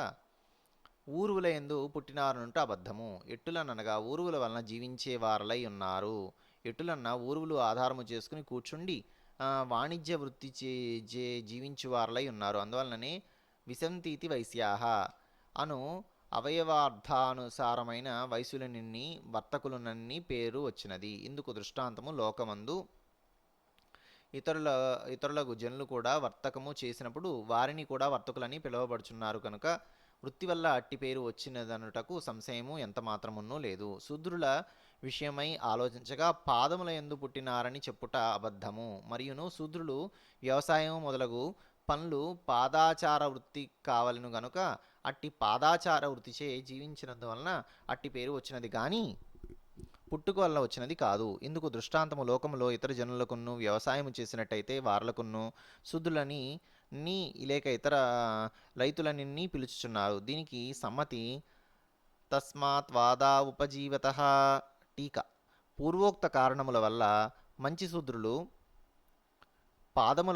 ఊరువుల ఎందు పుట్టినారనుంట అబద్ధము. ఎట్టులనగా ఊరువుల వలన జీవించే వారలై ఉన్నారు. ఎట్టులన్న ఊరువులు ఆధారము చేసుకుని కూర్చుండి వాణిజ్య వృత్తి జీవించు వారలై ఉన్నారు. అందువలననే విశంతీతి వైశ్యాహ అను అవయవార్థానుసారమైన వయసులనిన్ని వర్తకులనన్ని పేరు వచ్చినది. ఇందుకు దృష్టాంతము లోకమందు ఇతరులకు జనులు కూడా వర్తకము చేసినప్పుడు వారిని కూడా వర్తకులని పిలువబడుచున్నారు కనుక వృత్తి వల్ల అట్టి పేరు వచ్చినదనుటకు సంశయము ఎంత మాత్రమున్నూ లేదు. శూద్రుల విషయమై ఆలోచించగా పాదముల యందు పుట్టినారని చెప్పుట అబద్ధము. మరియును శూద్రులు వ్యవసాయం మొదలగు పనులు పాదాచార వృత్తి కావలను గనుక అట్టి పాదాచార వృత్తిచే జీవించినందువలన అట్టి పేరు వచ్చినది కానీ పుట్టుక వల్ల వచ్చినది కాదు. ఇందుకు దృష్టాంతము లోకములో ఇతర జనులకును వ్యవసాయం చేసినట్టయితే వారలకును శూద్రులని లేక ఇతర రైతులనిన్ని పిలుచుచున్నారు. దీనికి సమ్మతి. తస్మాత్ వాదా ఉపజీవత. టీకా. పూర్వోక్త కారణముల వల్ల మంచి శూద్రులు పాదము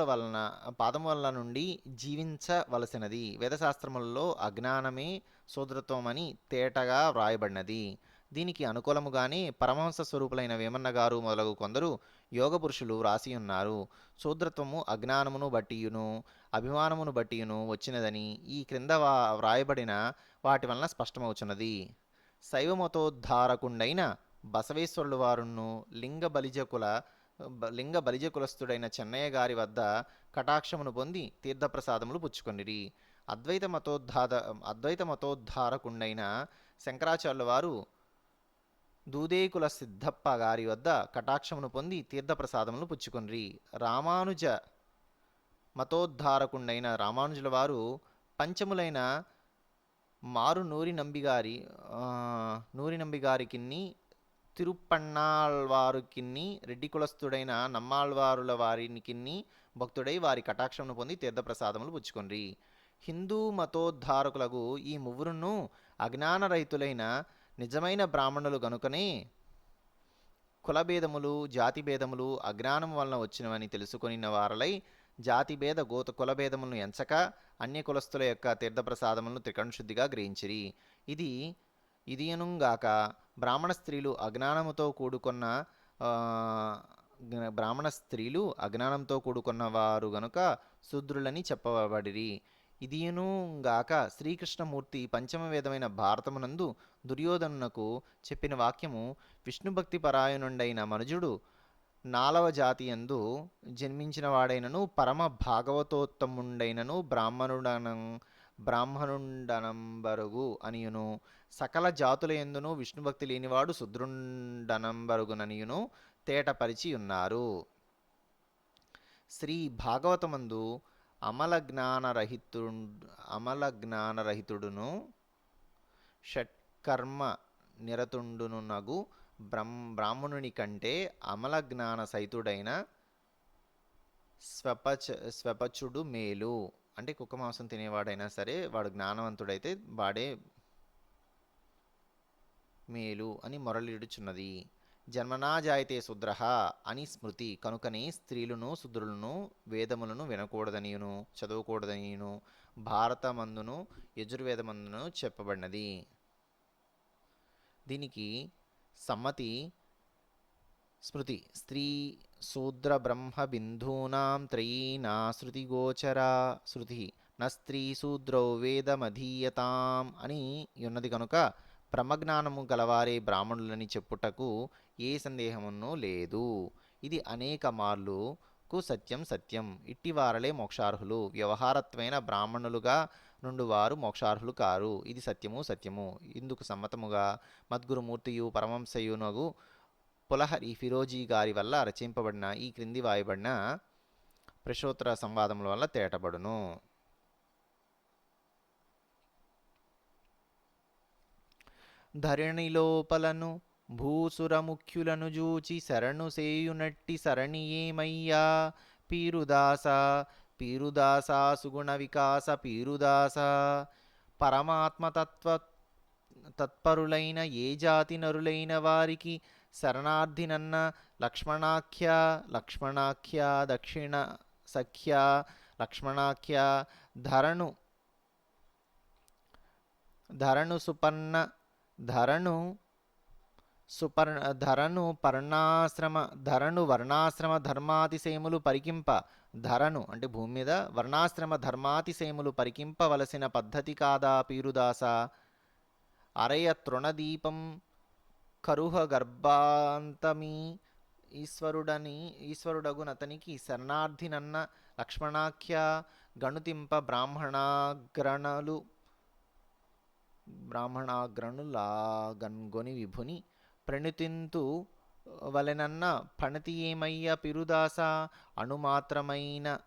వలన నుండి జీవించవలసినది. వేదశాస్త్రములలో అజ్ఞానమే శూద్రత్వమని తేటగా వ్రాయబడినది. దీనికి అనుకూలముగానే పరమహంస స్వరూపులైన వేమన్న గారు మొదలగు కొందరు యోగ పురుషులు వ్రాసి ఉన్నారు. శూద్రత్వము అజ్ఞానమును బట్టియును అభిమానమును బట్టియును వచ్చినదని ఈ క్రింద వ్రాయబడిన వాటి వలన స్పష్టమవుచున్నది. శైవమతోద్ధారకుండైన బసవేశ్వరుల వారును లింగ బలిజ కులస్థుడైన చెన్నయ్య గారి వద్ద కటాక్షమును పొంది తీర్థప్రసాదములు పుచ్చుకొనిరి. అద్వైత మతోద్ధారకుండైన శంకరాచార్యుల వారు దూదేకుల సిద్ధప్ప గారి వద్ద కటాక్షమును పొంది తీర్థప్రసాదములు పుచ్చుకొనిరి. రామానుజ మతోద్ధారకుండైన రామానుజుల వారు పంచములైన మారు నూరి నంబిగారికిన్ని తిరుప్పన్నాళ్వారుకిన్ని రెడ్డి కులస్థుడైన నమ్మాళ్వారుల వారికిన్ని భక్తుడై వారి కటాక్షమును పొంది తీర్థప్రసాదములు పుచ్చుకొనిరి. హిందూ మతోద్ధారకులకు ఈ ముగ్గురును అజ్ఞాన రహితులైన నిజమైన బ్రాహ్మణులు గనుకనే కులభేదములు జాతిభేదములు అజ్ఞానము వలన వచ్చినవని తెలుసుకొనిన వారలై జాతిభేద కులభేదములను ఎంచక అన్య కులస్థుల యొక్క తీర్థప్రసాదములను త్రికరణశుద్ధిగా గ్రహించిరి. ఇదియనుగాక బ్రాహ్మణ స్త్రీలు అజ్ఞానంతో కూడుకున్న వారు గనుక శూద్రులని చెప్పబడిరి. ఇదియునుగాక శ్రీకృష్ణమూర్తి పంచమ వేదమైన భారతమునందు దుర్యోధనునకు చెప్పిన వాక్యము విష్ణుభక్తి పరాయణుండైన మనుజుడు 4వ జాతి యందు జన్మించిన వాడైనను పరమ భాగవతోత్తముండైనను బ్రాహ్మణుండనంబరుగు అనియును సకల జాతుల యందును విష్ణుభక్తి లేనివాడు శుద్రుండనంబరుగుననియును తేటపరిచి ఉన్నారు. శ్రీ భాగవతమందు అమల జ్ఞానరహితుడును షట్కర్మ నిరతుండునగు బ్రాహ్మణుని కంటే అమల జ్ఞాన సహితుడైన స్వపచుడు మేలు. అంటే కుక్క మాంసం తినేవాడైనా సరే వాడు జ్ఞానవంతుడైతే వాడే మేలు అని మొరలిడుచున్నది. జన్మనా జాయతే శూద్రః అని స్మృతి. కనుకనే స్త్రీలను శూద్రులను వేదములను వినకూడదనియును చదవకూడదనియును భారతమందును యజుర్వేదమందును చెప్పబడినది. దీనికి సమ్మతి. స్మృతి. స్త్రీ శూద్ర బ్రహ్మ బిందూనాం త్రయీ నా శృతి గోచరా శృతి న స్త్రీ శూద్రౌ వేదమధీయతాం అని ఉన్నది కనుక బ్రహ్మజ్ఞానము గలవారే బ్రాహ్మణులని చెప్పుటకు ఏ సందేహమును లేదు. ఇది అనేక మార్లుకు సత్యం సత్యం. ఇట్టివారలే మోక్షార్హులు. వ్యవహారత్వైన బ్రాహ్మణులుగా నుండి వారు మోక్షార్హులు కారు. ఇది సత్యము సత్యము. ఇందుకు సమ్మతముగా మద్గురుమూర్తియు పరమంశయునగు పులహరి ఫిరోజీ గారి వల్ల రచింపబడిన ఈ క్రింది వాయబడిన ప్రశ్నోత్తర సంవాదముల వల్ల తేటబడును. ధరణిలోపలను భూసురముఖ్యులను జూచి శరణు సేయునట్టి సరణియేమయ్యా పీరుదాస. పీరుదాస సుగుణ వికాస పీరుదాస. పరమాత్మతత్వ తత్పరులైన ఏ జాతి నరులైన వారికి శరణార్థినన్న లక్ష్మణాఖ్య. లక్ష్మణాఖ్య దక్షిణ సఖ్య. లక్ష్మణాఖ్య ధరణు ధరణు సుపర్ణ ధరణు సుపర్ణ ధరణు పర్ణాశ్రమ ధరణు వర్ణాశ్రమ ధర్మాతిశయములు పరికింప. ధరణు అంటే భూమి మీద వర్ణాశ్రమ ధర్మాతిశయములు పరికింపవలసిన పద్ధతి కాదా పీరుదాస. అరయ తృణదీపం కరుహ గర్భాంతమీ ఈశ్వరుడగునతనికి శరణార్థినన్న లక్ష్మణాఖ్య. గణుతింప బ్రాహ్మణాగ్రణులాగన్గొని విభుని ప్రణుతింతు వలెనన్న పణతి ఏమయ్య పిరుదాస. అణుమాత్రమైన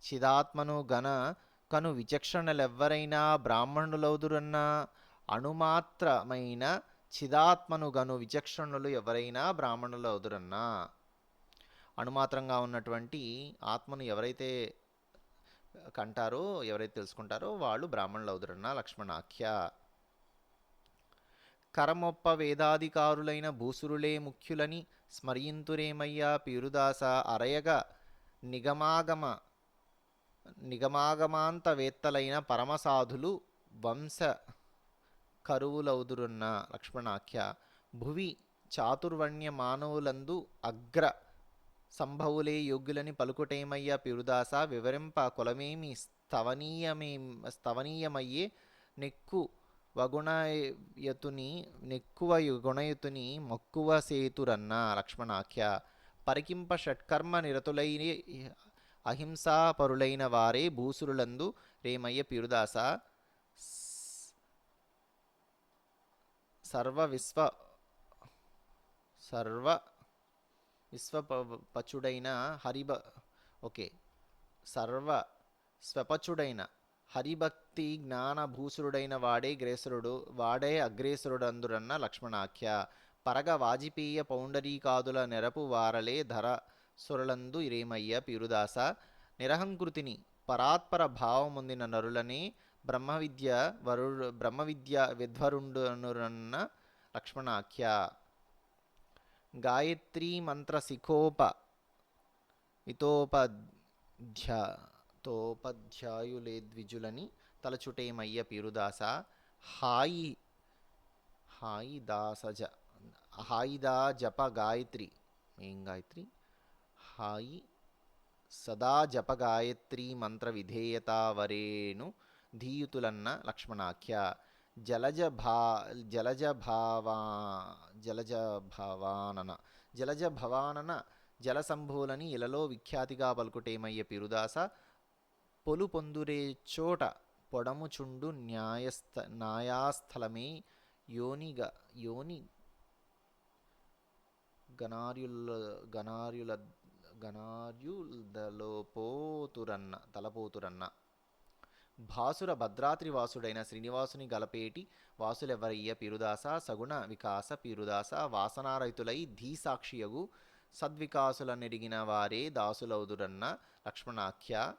చిదాత్మను గన కను విచక్షణలెవ్వరైనా బ్రాహ్మణులౌదురన్న. అణుమాత్రమైన చిదాత్మను గను విచక్షణులు ఎవరైనా బ్రాహ్మణులౌదురన్నా. అణుమాత్రంగా ఉన్నటువంటి ఆత్మను ఎవరైతే కంటారో, ఎవరైతే తెలుసుకుంటారో వాళ్ళు బ్రాహ్మణులు అవుదురన్న లక్ష్మణాఖ్య. కరమొప్ప వేదాధికారులైన భూసురులే ముఖ్యులని స్మరింతురేమయ్యా పీరుదాస. అరయగ నిగమాగమాంతవేత్తలైన పరమసాధులు వంశ కరువులౌదురున్న లక్ష్మణాఖ్య. భువి చాతుర్వర్ణ్య మానవులందు అగ్ర సంభవులే యోగ్యులని పలుకుటేమయ్యా పిరుదాస. వివరింప కులమేమి స్తవనీయమయ్యే నెక్కువ గుణయుతుని మక్కువ సేతురన్న లక్ష్మణాఖ్య. పరికింప షట్కర్మ నిరతులై అహింసాపరులైన వారే భూసురులందు రేమయ్య పిరుదాస. విశ్వపచుడైన స్వపచుడైన హరిభక్తి జ్ఞానభూసురుడైన వాడే అగ్రేసరుడందురన్న లక్ష్మణాఖ్య. పరగ వాజిపేయ పౌండరీకాదుల నెరపు వారలే ధర సురలందు ఇరేమయ్య పీరుదాస. నిరహంకృతిని పరాత్పర భావముందిన నరులనే బ్రహ్మవిద్య విధ్వరుండునురన్న లక్ష్మణాఖ్య. గాయత్రీ మంత్ర తోపధ్యాయులేద్విజులని తలచుటేమయ్య పీరుదాస. హాయిదా జప గాయత్రి. ఏం గాయత్రి? హాయి సదా జప గాయత్రీ మంత్ర విధేయత వరేను ధీయుతులన్న లక్ష్మణాఖ్య. జలజ భవానన జలసంభూలని ఇలలో విఖ్యాతిగా పలుకుటేమయ్య పిరుదాస. పొలు పొందురే చోట పొడముచుండు న్యాయాస్థలమే యోని తలపోతురన్న. భాసుర భద్రాద్రివాసుడైన శ్రీనివాసుని గలపేటి వాసులెవరయ్య పీరుదాస. సగుణ వికాస పీరుదాస. వాసనారహితులై ధీసాక్షియగు సద్వికాసుల నెరిగిన వారే దాసులౌదురన్న లక్ష్మణాఖ్య.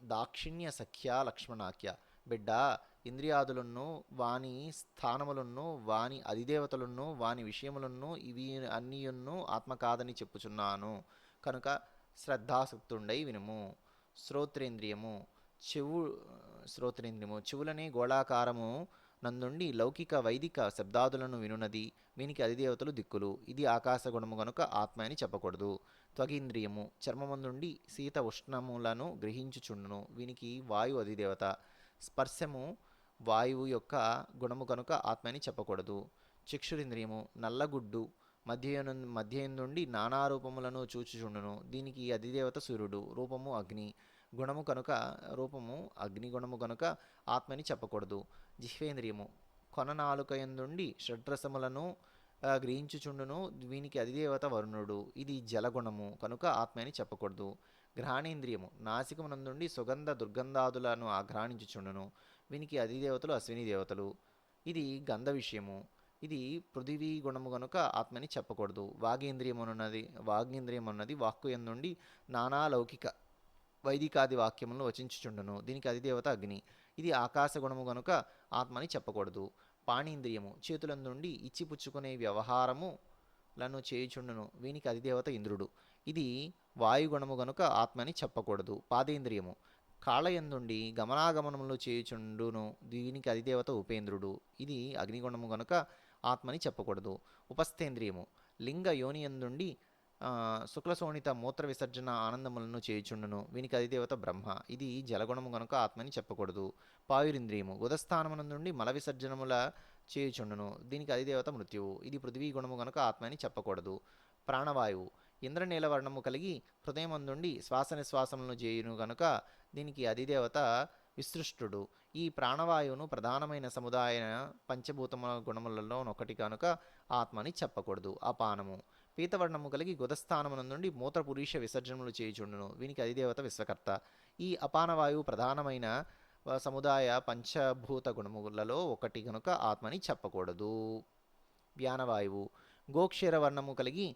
దాక్షిణ్య సఖ్య లక్ష్మణాఖ్య. బిడ్డ ఇంద్రియాదులను వాని స్థానములను వాని అధిదేవతలను వాని విషయములను ఇవి అన్నియును ఆత్మ కాదని చెప్పుచున్నాను కనుక శ్రద్ధాసక్తుండై వినుము. శ్రోత్రేంద్రియము చెవులనే గోళాకారము నందుండి లౌకిక వైదిక శబ్దాదులను వినున్నది. వీనికి అధిదేవతలు దిక్కులు. ఇది ఆకాశ గుణము గనుక ఆత్మ అని చెప్పకూడదు. త్వగీంద్రియము చర్మమందుండి శీత ఉష్ణములను గ్రహించుచుండును. వీనికి వాయు అధిదేవత. స్పర్శము వాయువు యొక్క గుణము కనుక ఆత్మ అని చెప్పకూడదు. చక్షురింద్రియము నల్లగుడ్డు మధ్య నుండి నానా రూపములను చూచుచుండును. దీనికి అధిదేవత సూర్యుడు. రూపము అగ్ని గుణము కనుక రూపము అగ్ని గుణము కనుక ఆత్మని చెప్పకూడదు. జిహ్వేంద్రియము కొన నాలుక యందుండి షడ్రసములను గ్రహించుచుండును. వీనికి అధిదేవత వరుణుడు. ఇది జలగుణము కనుక ఆత్మని చెప్పకూడదు. ఘ్రాణేంద్రియము నాసికమునందుండి సుగంధ దుర్గంధాదులను ఆఘ్రాణించుచుండును. వీనికి అధిదేవతలు అశ్విని దేవతలు. ఇది గంధ విషయము. ఇది పృథివీ గుణము గనుక ఆత్మని చెప్పకూడదు. వాగేంద్రియమున్నది వాక్కు యందుండి నానా లౌకిక వైదికాది వాక్యములను వచించుచుండును. దీనికి అధిదేవత అగ్ని. ఇది ఆకాశ గుణము గనుక ఆత్మని చెప్పకూడదు. పాణీంద్రియము చేతులందుండి ఇచ్చిపుచ్చుకునే వ్యవహారములను చేయుచుండును. వీనికి అధిదేవత ఇంద్రుడు. ఇది వాయుగుణము గనుక ఆత్మని చెప్పకూడదు. పాదేంద్రియము కాళయందుండి గమనాగమనములు చేయుచుండును. దీనికి అధిదేవత ఉపేంద్రుడు. ఇది అగ్నిగుణము గనుక ఆత్మని చెప్పకూడదు. ఉపస్థేంద్రియము లింగ యోనియందుండి శుక్లశోణిత మూత్ర విసర్జన ఆనందములను చేయుచుండును. వీనికి అధిదేవత బ్రహ్మ. ఇది జలగుణము గనుక ఆత్మని చెప్పకూడదు. పాయురింద్రియము గుదస్థానమునందుండి మల విసర్జనముల చేయుచుండును. దీనికి అధిదేవత మృత్యువు. ఇది పృథ్వీ గుణము గనుక ఆత్మని చెప్పకూడదు. ప్రాణవాయువు ఇంద్రనీల వర్ణము కలిగి హృదయమందుండి శ్వాస నిశ్వాసములను చేయును గనుక దీనికి అధిదేవత విసృష్టుడు. ఈ ప్రాణవాయువును ప్రధానమైన సముదాయ పంచభూతముల గుణములలో ఒకటి కనుక ఆత్మని చెప్పకూడదు. అపానము పీతవర్ణము కలిగి గుదస్థానమునందుండి మూత్రపురీష విసర్జనములు చేయుచుండును. వీనికి అధిదేవత విశ్వకర్త. ఈ అపానవాయువు ప్రధానమైన సముదాయ పంచభూత గుణములలో ఒకటి కనుక ఆత్మని చెప్పకూడదు. వ్యానవాయువు గోక్షీర వర్ణము కలిగి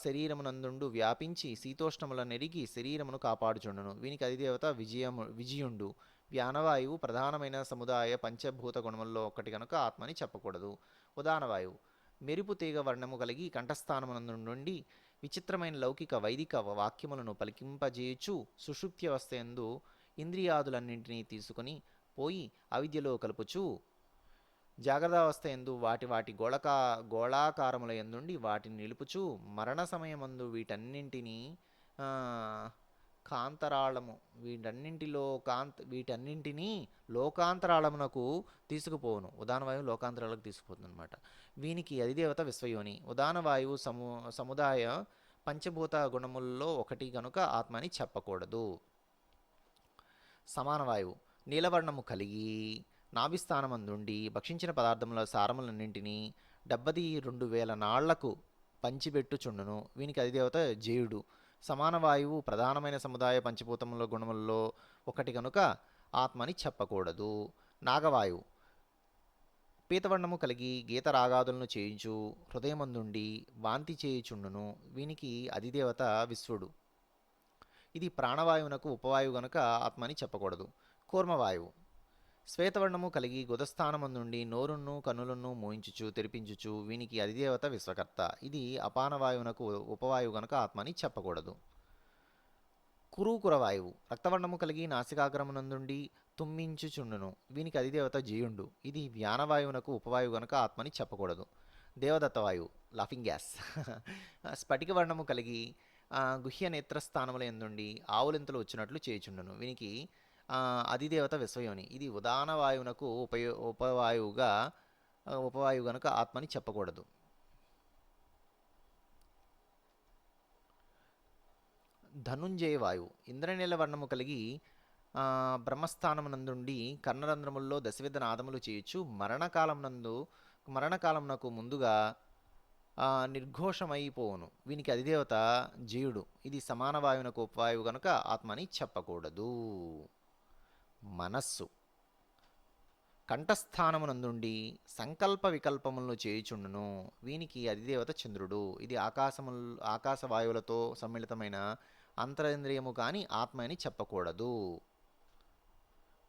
శరీరమునందుండు వ్యాపించి శీతోష్ణముల నెరిగి శరీరమును కాపాడుచుండును. వీనికి అధిదేవత విజయుండు. వ్యానవాయువు ప్రధానమైన సముదాయ పంచభూత గుణములలో ఒకటి కనుక ఆత్మని చెప్పకూడదు. ఉదానవాయువు మెరుపు తీగ వర్ణము కలిగి కంఠస్థానమునందుండి విచిత్రమైన లౌకిక వైదిక వాక్యములను పలికింపజేయుచు సుషుప్త్యవస్థయందు ఇంద్రియాదులన్నింటినీ తీసుకుని పోయి అవిద్యలో కలుపుచు జాగ్రత్తావస్థ ఎందు వాటి గోళాకారముల ఎందుండి వాటిని నిలుపుచు మరణ సమయమందు వీటన్నింటినీ కాంతరాళము వీటన్నింటినీ లోకాంతరాళమునకు తీసుకుపోవును. ఉదానవాయువు లోకాంతరాలకు తీసుకుపోతుంది అనమాట. వీనికి అధిదేవత విశ్వయోని. ఉదానవాయువు సముదాయ పంచభూత గుణములలో ఒకటి కనుక ఆత్మని చెప్పకూడదు. సమానవాయువు నీలవర్ణము కలిగి నాభిస్థానమందుండి భక్షించిన పదార్థముల సారములన్నింటినీ 72,000 నాళ్లకు పంచిపెట్టుచుండును. వీనికి అధిదేవత జేయుడు. సమాన వాయువు ప్రధానమైన సముదాయ పంచభూతముల గుణములలో ఒకటి కనుక ఆత్మని చెప్పకూడదు. నాగవాయువు పీతవర్ణము కలిగి గీత రాగాదులను చేయించు హృదయమందుండి వాంతి చేయుచుండును. వీనికి అధిదేవత విశ్వడు. ఇది ప్రాణవాయువునకు ఉపవాయువు గనుక ఆత్మని చెప్పకూడదు. కూర్మవాయువు శ్వేతవర్ణము కలిగి గుదస్థానమందుండి నోరును కన్నులను మోయించుచు తెరిపించుచు. వీనికి అధిదేవత విశ్వకర్త. ఇది అపానవాయువునకు ఉపవాయువు గనుక ఆత్మని చెప్పకూడదు. కురూకురవాయువు రక్తవర్ణము కలిగి నాసికాగ్రమునందుండి తుమ్మించుచుండును. వీనికి అధిదేవత జీయుండు. ఇది వ్యానవాయువునకు ఉపవాయువు గనుక ఆత్మని చెప్పకూడదు. దేవదత్త వాయువు లాఫింగ్ గ్యాస్ స్ఫటిక వర్ణము కలిగి గుహ్య నేత్రస్థానముల ఎందుండి ఆవులెంతలు వచ్చినట్లు చేయుచుండును. వీనికి అధిదేవత విశ్వయోని. ఇది ఉదాన వాయువునకు ఉపవాయువు గనుక ఆత్మని చెప్పకూడదు. ధనుంజయ వాయువు ఇంద్రనీల వర్ణము కలిగి బ్రహ్మస్థానమునందుండి కర్ణరంధ్రముల్లో దశవిధ నాదములు చేయొచ్చు. మరణకాలమునకు ముందుగా నిర్ఘోషమైపోవును. వీనికి అధిదేవత జీయుడు. ఇది సమాన వాయువునకు ఉపవాయువు గనుక ఆత్మని చెప్పకూడదు. మనస్సు కంఠస్థానమునందుండి సంకల్ప వికల్పములను చేయుచుండును. వీనికి అధిదేవత చంద్రుడు. ఇది ఆకాశ వాయువులతో సమ్మిళితమైన అంతరేంద్రియము కాని ఆత్మ అని చెప్పకూడదు.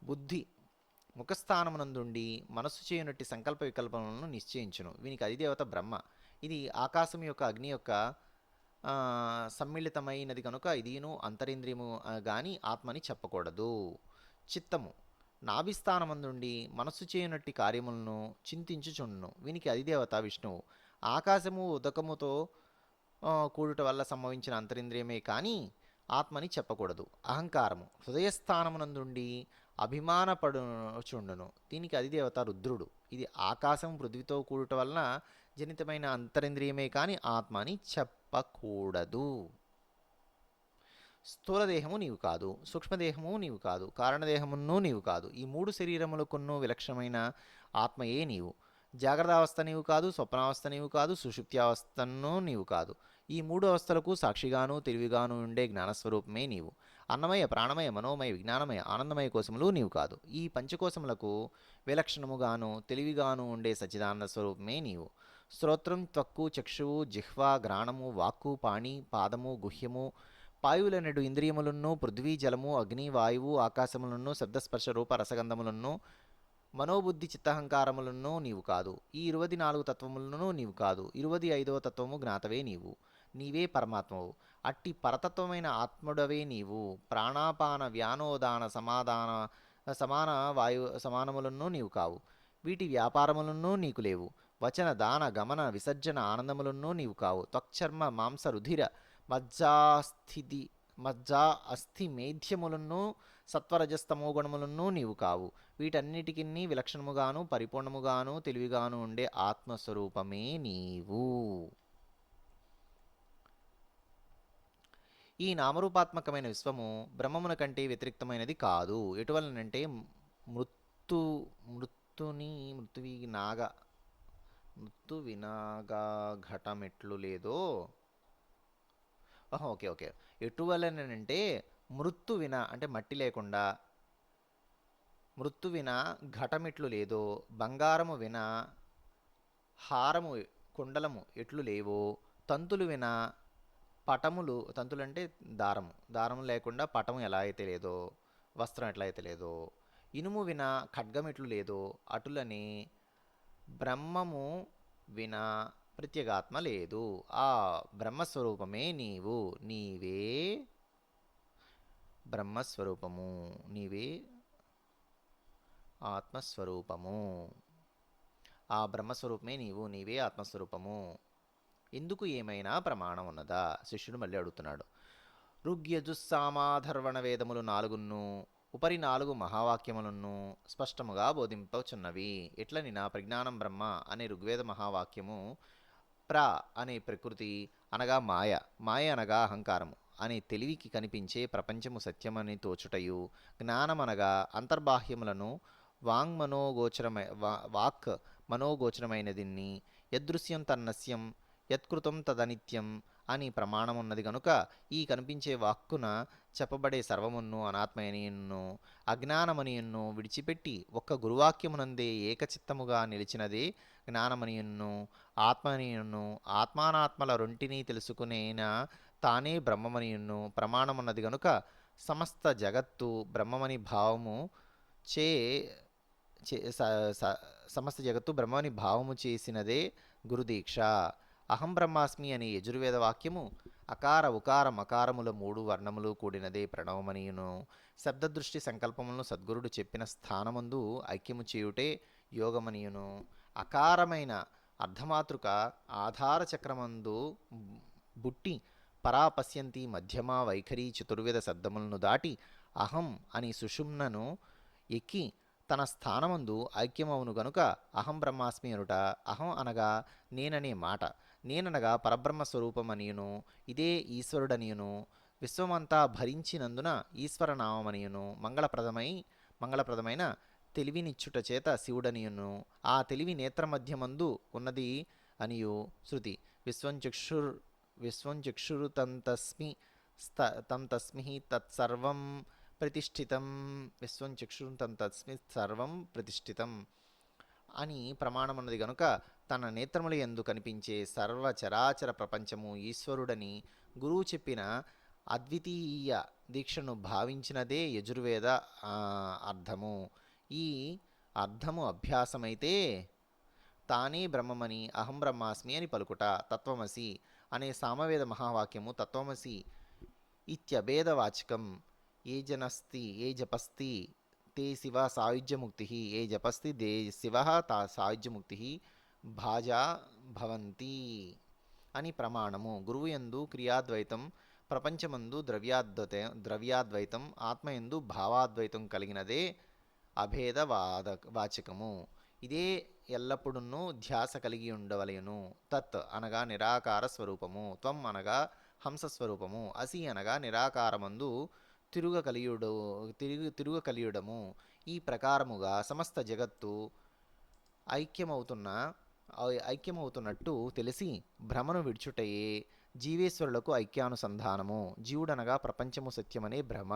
బుద్ధి ముఖస్థానమునందుండి మనస్సు చేయనట్టి సంకల్ప వికల్పములను నిశ్చయించును. వీనికి అధిదేవత బ్రహ్మ. ఇది ఆకాశం యొక్క అగ్ని యొక్క సమ్మిళితమైనది కనుక ఇదిను అంతరేంద్రియము గాని ఆత్మని చెప్పకూడదు. చిత్తము నాభిస్థానమందుండి మనస్సు చేయనట్టి కార్యములను చింతించుచుండును. వీనికి అధిదేవత విష్ణువు. ఆకాశము ఉదకముతో కూడుట వల్ల సంభవించిన అంతరింద్రియమే కానీ ఆత్మని చెప్పకూడదు. అహంకారము హృదయస్థానమునందుండి అభిమానపడుచుండును. దీనికి అధిదేవత రుద్రుడు. ఇది ఆకాశం పృథ్వీతో కూడుట వలన జనితమైన అంతరింద్రియమే కానీ ఆత్మ అని చెప్పకూడదు. స్థూలదేహము నీవు కాదు, సూక్ష్మదేహము నీవు కాదు, కారణదేహమును నీవు కాదు. ఈ మూడు శరీరములకును విలక్షణమైన ఆత్మయే నీవు. జాగ్రత్తావస్థ నీవు కాదు, స్వప్నావస్థ నీవు కాదు, సుషుప్త్యావస్థను నీవు కాదు. ఈ మూడు అవస్థలకు సాక్షిగాను తెలివిగాను ఉండే జ్ఞానస్వరూపమే నీవు. అన్నమయ, ప్రాణమయ, మనోమయ, విజ్ఞానమయ, ఆనందమయ కోశములు నీవు కాదు. ఈ పంచకోశములకు విలక్షణముగాను తెలివిగాను ఉండే సచ్చిదానంద స్వరూపమే నీవు. శ్రోత్రం, త్వక్కు, చక్షువు, జిహ్వ, గ్రాణము, వాక్కు, పాణి, పాదము, గుహ్యము, పాయువులనెడు ఇంద్రియములను, పృథ్వీ, జలము, అగ్ని, వాయువు, ఆకాశములను, శబ్దస్పర్శ రూప రసగంధములను, మనోబుద్ధి చిత్తహంకారములను నీవు కాదు. ఈ 24 తత్వములను నీవు కాదు. 25వ తత్వము జ్ఞాతవే నీవు. నీవే పరమాత్మవు. అట్టి పరతత్వమైన ఆత్ముడవే నీవు. ప్రాణాపాన వ్యానోదాన సమాన సమానములను నీవు కావు. వీటి వ్యాపారములను నీకు లేవు. వచన దాన గమన విసర్జన ఆనందములను నీవు కావు. త్వక్చర్మ మాంస రుధిర మజ్జాస్థితి మజ్జా అస్థి మేధ్యములను సత్వరజస్తమో గుణములను నీవు కావు. వీటన్నిటికీ విలక్షణముగాను పరిపూర్ణముగాను తెలివిగాను ఉండే ఆత్మస్వరూపమే నీవు. ఈ నామరూపాత్మకమైన విశ్వము బ్రహ్మమున కంటే వ్యతిరిక్తమైనది కాదు. ఎటువలనంటే మృత్తు వినాగా ఘటమెట్లు లేదో. ఓకే. ఎటువలనంటే మృత్తు విన అంటే మట్టి లేకుండా, మృత్తు విన ఘటమిట్లు లేదో, బంగారము విన హారము కుండలము ఎట్లు లేవో, తంతులు విన పటములు, తంతులంటే దారము లేకుండా పటము ఎలా అయితే లేదో, వస్త్రం ఎట్లా అయితే లేదో, ఇనుము విన ఖడ్గం ఎట్లు లేదో, అటులని బ్రహ్మము విన ప్రత్యేగాత్మ లేదు. ఆ బ్రహ్మస్వరూపమే నీవు. నీవే బ్రహ్మస్వరూపము, నీవే ఆత్మస్వరూపము. ఆ బ్రహ్మస్వరూపమే నీవు, నీవే ఆత్మస్వరూపము. ఎందుకు ఏమైనా ప్రమాణం ఉన్నదా? శిష్యుడు మళ్ళీ అడుగుతున్నాడు. ఋగ్యజుస్సామాధర్వణ వేదములు 4 ఉపరి 4 మహావాక్యములను స్పష్టముగా బోధింపచున్నవి. ఎట్లని నా ప్రజ్ఞానం బ్రహ్మ అనే ఋగ్వేద మహావాక్యము, ప్ర అనే ప్రకృతి అనగా మాయ అనగా అహంకారము అనే తెలివికి కనిపించే ప్రపంచము సత్యమని తోచుటయు, జ్ఞానమనగా అంతర్బాహ్యములను వాక్ మనోగోచరమైనదిన్ని, యదృశ్యం తన్నస్యం యత్కృతం తదనిత్యం అని ప్రమాణమున్నది గనుక ఈ కనిపించే వాక్కున చెప్పబడే సర్వమును అనాత్మయనియున్ను అజ్ఞానమనియున్ను విడిచిపెట్టి ఒక్క గురువాక్యమునందే ఏకచిత్తముగా నిలిచినదే జ్ఞానమనియున్ను ఆత్మనియున్ను. ఆత్మానాత్మల రొంటిని తెలుసుకునేన తానే బ్రహ్మమనియున్ను ప్రమాణమున్నది గనుక సమస్త జగత్తు బ్రహ్మమని భావము సమస్త జగత్తు బ్రహ్మని భావము చేసినదే గురుదీక్ష. అహం బ్రహ్మాస్మి అనే యజుర్వేద వాక్యము అకార ఉకార మకారముల 3 వర్ణములు కూడినదే ప్రణవమనియును. శబ్దదృష్టి సంకల్పములను సద్గురుడు చెప్పిన స్థానమందు ఐక్యము చేయుటే యోగమనియును. అకారమైన అర్ధమాతృక ఆధార చక్రమందు బుట్టి పరాపశ్యంతి మధ్యమ వైఖరి చతుర్వేద శబ్దములను దాటి అహం అని సుషుమ్నను ఎక్కి తన స్థానమందు ఐక్యమవును గనుక అహం బ్రహ్మాస్మి అనుట. అహం అనగా నేననే మాట, నేననగా పరబ్రహ్మ స్వరూపమనియును, ఇదే ఈశ్వరుడనియును, విశ్వమంతా భరించినందున ఈశ్వరనామమనియును, మంగళప్రదమైన తెలివినిచ్చుట చేత శివుడనియును, ఆ తెలివి నేత్రమధ్యమందు ఉన్నది అనియు శృతి. విశ్వంచక్షురు తం తస్మి తత్సర్వం ప్రతిష్ఠితం. విశ్వంచక్షురు తం తస్మి సర్వం ప్రతిష్ఠితం అని ప్రమాణమున్నది గనుక తన నేత్రముల యందు కనిపించే సర్వచరాచర ప్రపంచము ఈశ్వరుడని గురువు చెప్పిన అద్వితీయ దీక్షను భావించినదే యజుర్వేద అర్థము. ఈ అర్థము అభ్యాసమైతే తానే బ్రహ్మమని అహం బ్రహ్మాస్మి అని పలుకుట. తత్వమసి అనే సామవేద మహావాక్యము తత్వమసి ఇత్యభేదవాచకం. ఏ జపస్తి తే శివ సాయుజ్యముక్తి, ఏ జపస్తి దే శివ తా సాయుజ్యముక్తి భాజా భవంతి అని ప్రమాణము. గురువుయందు క్రియాద్వైతం, ప్రపంచమందు ద్రవ్యాద్వైతం, ఆత్మయందు భావాద్వైతం కలిగినదే అభేద వాచకము. ఇదే ఎల్లప్పుడూ ధ్యాస కలిగి ఉండవలెను. తత్ అనగా నిరాకార స్వరూపము, త్వం అనగా హంస స్వరూపము, అసి అనగా నిరాకారమందు తిరుగ కలియుడము. ఈ ప్రకారముగా సమస్త జగత్తు ఐక్యమవుతున్న ఐక్యమవుతున్నట్టు తెలిసి భ్రమను విడుచుటయే జీవేశ్వరులకు ఐక్యానుసంధానము. జీవుడనగా ప్రపంచము సత్యమనే భ్రమ,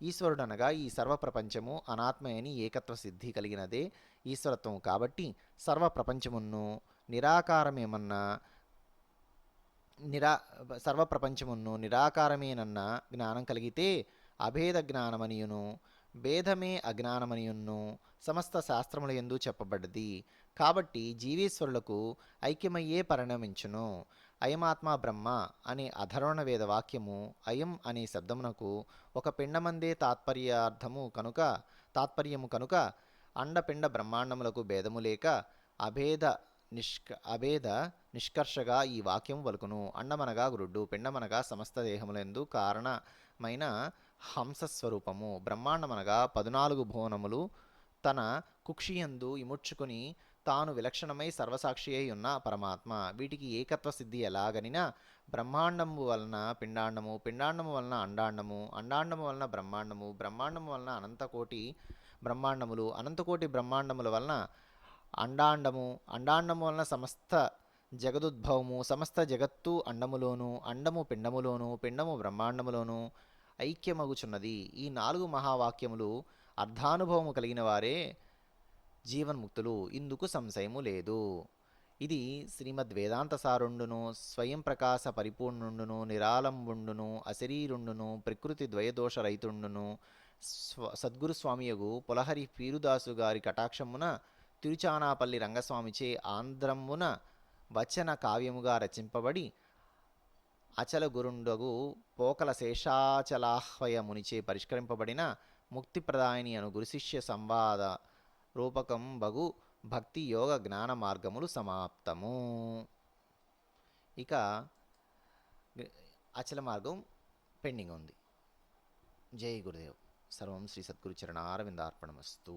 ఈశ్వరుడనగా ఈ సర్వప్రపంచము అనాత్మయని ఏకత్వ సిద్ధి కలిగినదే ఈశ్వరత్వము. కాబట్టి సర్వప్రపంచమును నిరాకారమేమన్నా నిరా సర్వప్రపంచమును నిరాకారమేనన్న జ్ఞానం కలిగితే అభేద జ్ఞానమనియును భేదమే అజ్ఞానమనియును సమస్త శాస్త్రముల యందు చెప్పబడ్డది. కాబట్టి జీవేశ్వరులకు ఐక్యమయ్యే పరిణమించును. అయమాత్మ బ్రహ్మ అనే అధర్వణ వేద వాక్యము అయం అనే శబ్దమునకు ఒక పిండమందే తాత్పర్యము కనుక అండపిండ బ్రహ్మాండములకు భేదము లేక అభేద నిష్కర్షగా ఈ వాక్యం వలుకును. అండమనగా గురుడ్డు, పిండమనగా సమస్త దేహములందు కారణమైన హంసస్వరూపము, బ్రహ్మాండమనగా 14 భువనములు తన కుక్షియందు ఇముడ్చుకొని తాను విలక్షణమై సర్వసాక్షి అయి ఉన్న పరమాత్మ. వీటికి ఏకత్వ సిద్ధి ఎలాగనినా బ్రహ్మాండము వలన పిండాండము, పిండాండము వలన అండాండము, అండాండము వలన బ్రహ్మాండము, బ్రహ్మాండము వలన అనంతకోటి బ్రహ్మాండములు, అనంతకోటి బ్రహ్మాండముల వలన అండాండము, అండాండము వలన సమస్త జగదుద్భవము, సమస్త జగత్తు అండములోను, అండము పిండములోను, పిండము బ్రహ్మాండములోను ఐక్యమగుచున్నది. ఈ 4 మహావాక్యములు అర్ధానుభవము కలిగిన వారే జీవన్ముక్తులు, ఇందుకు సంశయము లేదు. ఇది శ్రీమద్ వేదాంత సారుండును, స్వయం ప్రకాశ పరిపూర్ణుండును, నిరాలంబుండును, అశరీరుండును, ప్రకృతి ద్వయదోష రహితుండును, సద్గురుస్వామియగు పులహరి పీరుదాసు గారి కటాక్షమున తిరుచానాపల్లి రంగస్వామిచే ఆంధ్రమున వచన కావ్యముగా రచింపబడి అచల గురుండగు పోకల శేషాచలాహ్వయ మునిచే పరిష్కరింపబడిన ముక్తిప్రదాయిని అను గురుశిష్య సంవాద రూపకం బగు భక్తి యోగ జ్ఞాన మార్గములు సమాప్తము. ఇక అచల మార్గం పెండింగ్ ఉంది. జై గురుదేవ్. సర్వం శ్రీ సద్గురు చరణారవిందార్పణమస్తు.